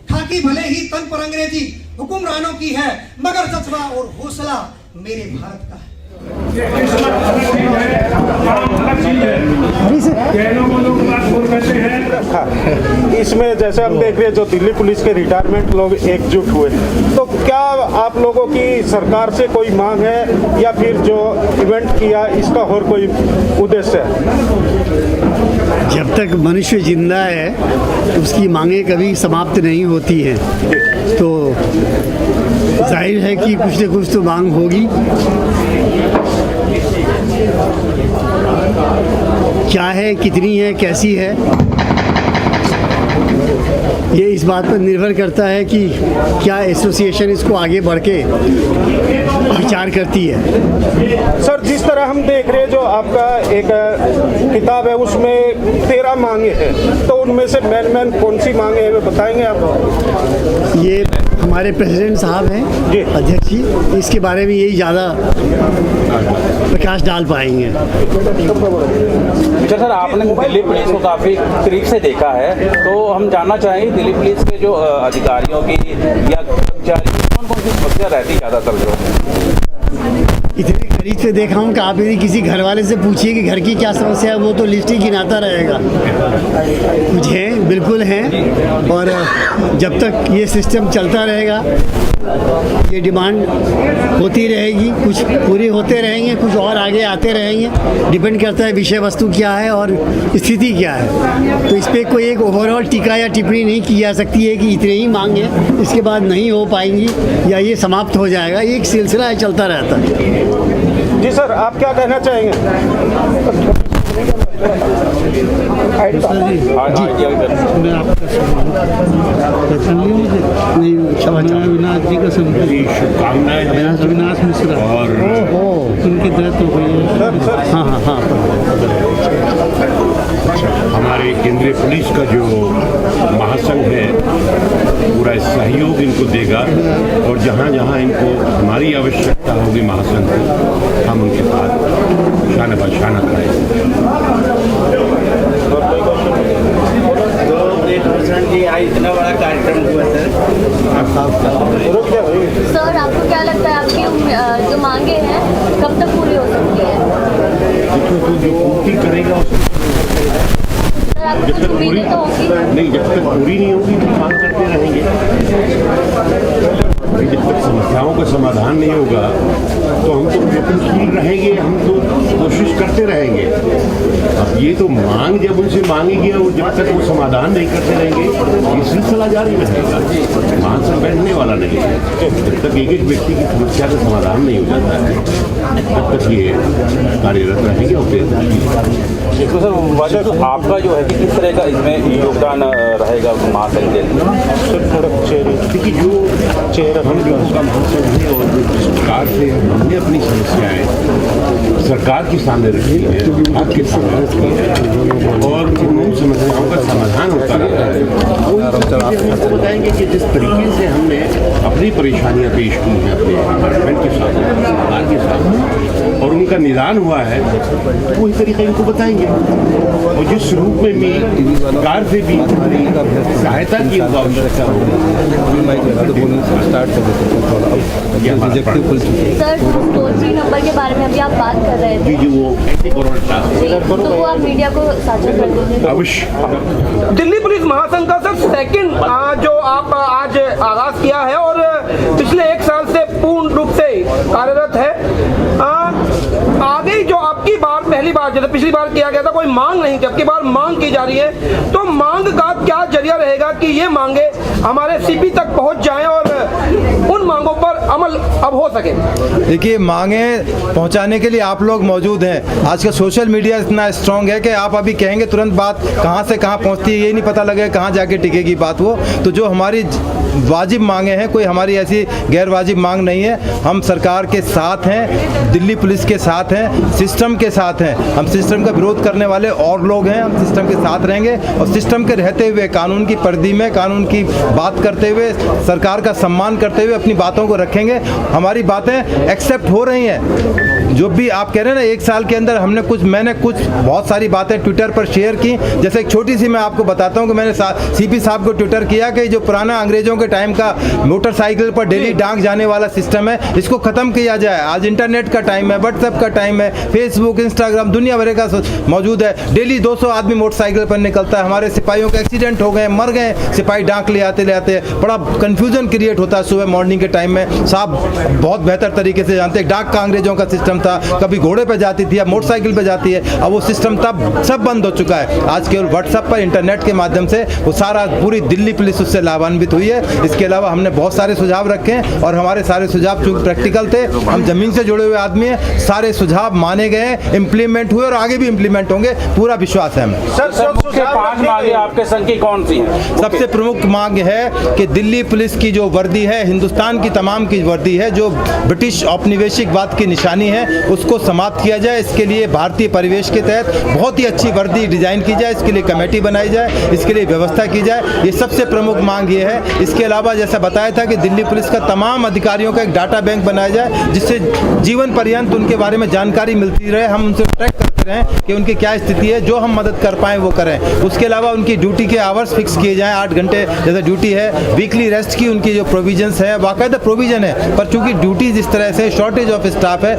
खाकी भले ही तन पर अंग्रेजी हुक्मरानों की है, मगर जज्बा और हौसला मेरे भारत का है। इसमें जैसे हम देख रहे हैं जो दिल्ली पुलिस के रिटायरमेंट लोग एकजुट हुए, तो क्या आप लोगों की सरकार से कोई मांग है, या फिर जो इवेंट किया इसका और कोई उद्देश्य है? जब तक मनुष्य जिंदा है उसकी मांगें कभी समाप्त नहीं होती हैं, तो जाहिर है कि कुछ न कुछ तो मांग होगी। क्या है, कितनी है, कैसी है, ये इस बात पर निर्भर करता है कि क्या एसोसिएशन इसको आगे बढ़ के विचार करती है। सर, जिस तरह हम देख रहे हैं जो आपका एक किताब है उसमें 13 मांगे हैं, तो उनमें से मेन कौन सी मांगे हैं बताएंगे आप? ये हमारे प्रेसिडेंट साहब हैं जी, अध्यक्ष जी, इसके बारे में यही ज़्यादा प्रकाश डाल पाएंगे। अच्छा सर, आपने दिल्ली पुलिस को काफ़ी करीब से देखा है, तो हम जानना चाहेंगे दिल्ली पुलिस के जो अधिकारियों की या कर्मचारी कौन कौन सी समस्या रहती है ज़्यादातर? जो इतने करीब से देखा हूँ कि आप यदि किसी घर वाले से पूछिए कि घर की क्या समस्या है, वो तो लिस्ट ही गिनाता रहेगा। कुछ हैं, बिल्कुल हैं, और जब तक ये सिस्टम चलता रहेगा ये डिमांड होती रहेगी, कुछ पूरे होते रहेंगे, कुछ और आगे आते रहेंगे। डिपेंड करता है विषय वस्तु क्या है और स्थिति क्या है। तो इस पर कोई एक ओवरऑल टीका या टिप्पणी नहीं की जा सकती है कि इतने ही मांग है, इसके बाद नहीं हो पाएंगी या ये समाप्त हो जाएगा। ये एक सिलसिला है, चलता रहता है। जी सर, आप क्या कहना चाहेंगे? मैं आपका पहचान लिया मुझे नहीं, अविनाश जी का शुभकामनाएं अविनाश मिश्रा और उनकी डेथ हो गई है। हाँ हाँ हाँ हमारे केंद्रीय पुलिस का जो महासंघ है पूरा सहयोग इनको देगा और जहाँ जहाँ इनको हमारी आवश्यकता होगी महासंघ को, हम उनके साथ शान बशाना करेंगे। इतना बड़ा कार्यक्रम हुआ सर, आपको क्या लगता है आपकी जो मांगे हैं कब तक पूरी हो सकती है? जो पूर्ति करेगा सर, आपको कुछ उम्मीदें तो होंगी? नहीं, जब तक पूरी नहीं होगी तो मांग करते रहेंगे। जब तक समस्याओं का समाधान नहीं होगा तो हम तो यत्नशील रहेंगे, हम तो कोशिश करते रहेंगे। अब ये तो मांग जब उनसे मांगेगी और जब तक वो समाधान नहीं करते रहेंगे ये सिलसिला जारी रहेगा, वहाँ से बैठने वाला नहीं है। जब तक एक एक व्यक्ति की समस्या का समाधान नहीं हो जाता है तब तक ये कार्यरत रहेंगे। और तो सर आपका जो है कि किस तरह का इसमें योगदान रहेगा महासंघ के लिए? देखिए, जो हम लोगों का महासंघ है और जिस प्रकार से हमने अपनी समस्याएं सरकार के सामने रखी है, आपके सामने रखी है और उन समस्याओं का समाधान होता रहता है, वो आपको बताएंगे कि जिस तरीके से हमने अपनी परेशानियां पेश की हैं अपने डिपार्टमेंट के सामने, सरकार के सामने, और उनका निदान हुआ है, वही तरीका इनको बताएंगे। और जिस रूप में भी सरकार से भी हमारी सहायता की उनको आवश्यकता होगी। सर, टोल फ्री नंबर के बारे में अभी आप बात कर रहे थे, जो वो एंटी कोरोना टास्क तो वो आप मीडिया को साझा कर दीजिए। अवश्य। दिल्ली पुलिस महासंघ का सर सेकंड जो आप आज आगाज किया है और पिछले 1 साल से पूर्ण रूप से कार्यरत है। आगे जो आपकी बार पहली बार जैसे पिछली बार किया गया था कोई मांग नहीं थी, अब की बार मांग की जा रही है, तो मांग का क्या जरिया रहेगा कि ये मांगे हमारे सीपी तक पहुंच जाएं और उन मांगों पर अमल अब हो सके? देखिए, मांगे पहुंचाने के लिए आप लोग मौजूद हैं। आज का सोशल मीडिया इतना स्ट्रांग है कि आप अभी कहेंगे तुरंत बात कहां से कहां पहुंचती है, ये नहीं पता लगेगा कहां जाके टिकेगी बात वो। तो जो हमारी वाजिब मांगे हैं, कोई हमारी ऐसी गैर वाजिब मांग नहीं है। हम सरकार के साथ हैं, दिल्ली पुलिस के साथ हैं, सिस्टम के साथ हैं। हम सिस्टम का विरोध करने वाले और लोग हैं, हम सिस्टम के साथ रहेंगे और सिस्टम के रहते हुए कानून की परिधि में कानून की बात करते हुए सरकार का सम्मान करते हुए अपनी बातों को रखेंगे। हमारी बातें एक्सेप्ट हो रही हैं। जो भी आप कह रहे हैं ना, 1 साल के अंदर मैंने कुछ बहुत सारी बातें ट्विटर पर शेयर की। जैसे एक छोटी सी मैं आपको बताता हूं कि मैंने सीपी साहब को ट्विटर किया कि जो पुराना अंग्रेजों के टाइम का मोटरसाइकिल पर डेली डाक जाने वाला सिस्टम है, इसको ख़त्म किया जाए। आज इंटरनेट का टाइम है, व्हाट्सएप का टाइम है, फेसबुक, इंस्टाग्राम, दुनिया भर का मौजूद है। डेली 200 आदमी मोटरसाइकिल पर निकलता है। हमारे सिपाहियों के एक्सीडेंट हो गए, मर गए सिपाही डाक ले आते बड़ा कन्फ्यूजन क्रिएट होता है सुबह मॉर्निंग के टाइम में। साहब बहुत बेहतर तरीके से जानते हैं, डाक का अंग्रेजों का सिस्टम था, कभी घोड़े पे जाती थी, अब मोटरसाइकिल पे जाती है। अब वो सिस्टम तब सब बंद हो चुका है। आज केवल व्हाट्सएप पर, इंटरनेट के माध्यम से वो सारा पूरी दिल्ली पुलिस उससे लाभान्वित हुई है। इसके अलावा हमने बहुत सारे सुझाव रखे हैं और हमारे सारे सुझाव चूंकि प्रैक्टिकल थे, हम जमीन से जुड़े हुए आदमी हैं, सारे सुझाव माने गए, इम्प्लीमेंट हुए और आगे भी इम्प्लीमेंट होंगे, पूरा विश्वास है हमें। सर, मुख्य 5 मांगे आपके संघ की कौन सी हैं? सबसे प्रमुख मांग है कि दिल्ली पुलिस की जो वर्दी है, हिंदुस्तान की तमाम की वर्दी है, जो ब्रिटिश औपनिवेशिकवाद की निशानी है, उसको समाप्त किया जाए। इसके लिए भारतीय परिवेश के तहत बहुत ही अच्छी वर्दी डिजाइन की जाए, इसके लिए कमेटी बनाई जाए, इसके लिए व्यवस्था की जाए। ये सबसे प्रमुख मांग ये है। इसके अलावा जैसा बताया था कि दिल्ली पुलिस का तमाम अधिकारियों का एक डाटा बैंक बनाया जाए, जिससे जीवन पर्यंत उनके बारे में जानकारी मिलती रहे, हम उनसे ट्रैक करते रहें कि उनकी क्या स्थिति है, जो हम मदद कर पाएँ वो करें। उसके अलावा उनकी ड्यूटी के आवर्स फिक्स किए जाएँ, 8 घंटे जैसे ड्यूटी है, वीकली रेस्ट की उनकी जो प्रोविजंस है, बाकायदा प्रोविजन है। पर चूंकि ड्यूटी जिस तरह से शॉर्टेज ऑफ स्टाफ है,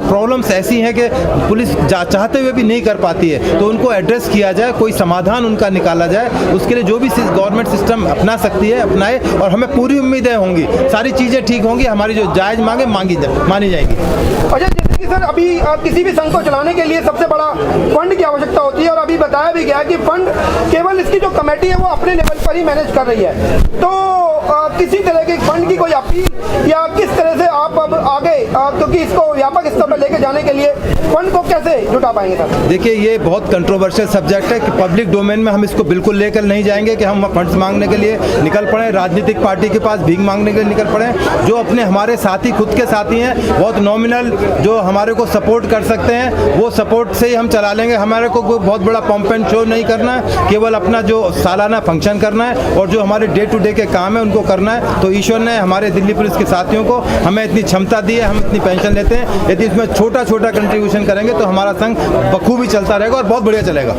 प्रॉब्लम्स ऐसी हैं कि पुलिस चाहते हुए भी नहीं कर पाती है, तो उनको एड्रेस किया जाए, कोई समाधान उनका निकाला जाए। उसके लिए जो भी गवर्नमेंट सिस्टम अपना सकती है अपनाए और हमें पूरी उम्मीदें होंगी, सारी चीज़ें ठीक होंगी, हमारी जो जायज़ मांगे मानी जाएंगी। अच्छा, जैसे कि सर अभी किसी भी संघ को चलाने के लिए सबसे बड़ा फंड की आवश्यकता होती है और अभी बताया भी गया कि फंड केवल इसकी जो कमेटी है वो अपने लेवल पर ही मैनेज कर रही है। तो किसी तरह की फंड की कोई अपील या किस तरह से आप अब आगे क्योंकि इसको व्यापक स्तर पर लेके जाने के लिए फंड को कैसे जुटा पाएंगे सर? देखिए, ये बहुत कंट्रोवर्शियल सब्जेक्ट है कि पब्लिक डोमेन में हम इसको बिल्कुल लेकर नहीं जाएंगे कि हम फंड्स मांगने के लिए निकल पड़े, राजनीतिक पार्टी के पास भीख मांगने के लिए निकल पड़े। जो अपने हमारे साथी, खुद के साथी हैं, बहुत नॉमिनल जो हमारे को सपोर्ट कर सकते हैं, वो सपोर्ट से ही हम चला लेंगे। हमारे को कोई बहुत बड़ा पम्प एंड शो नहीं करना है, केवल अपना जो सालाना फंक्शन करना है और जो हमारे डे टू डे के काम है उनको करना है। तो ईश्वर ने हमारे दिल्ली पुलिस के साथियों को हमें इतनी क्षमता दी है, हम इतनी पेंशन लेते हैं। यदि इसमें छोटा छोटा कंट्रीब्यूशन करेंगे तो हमारा संघ बखूबी चलता रहेगा और बहुत बढ़िया चलेगा।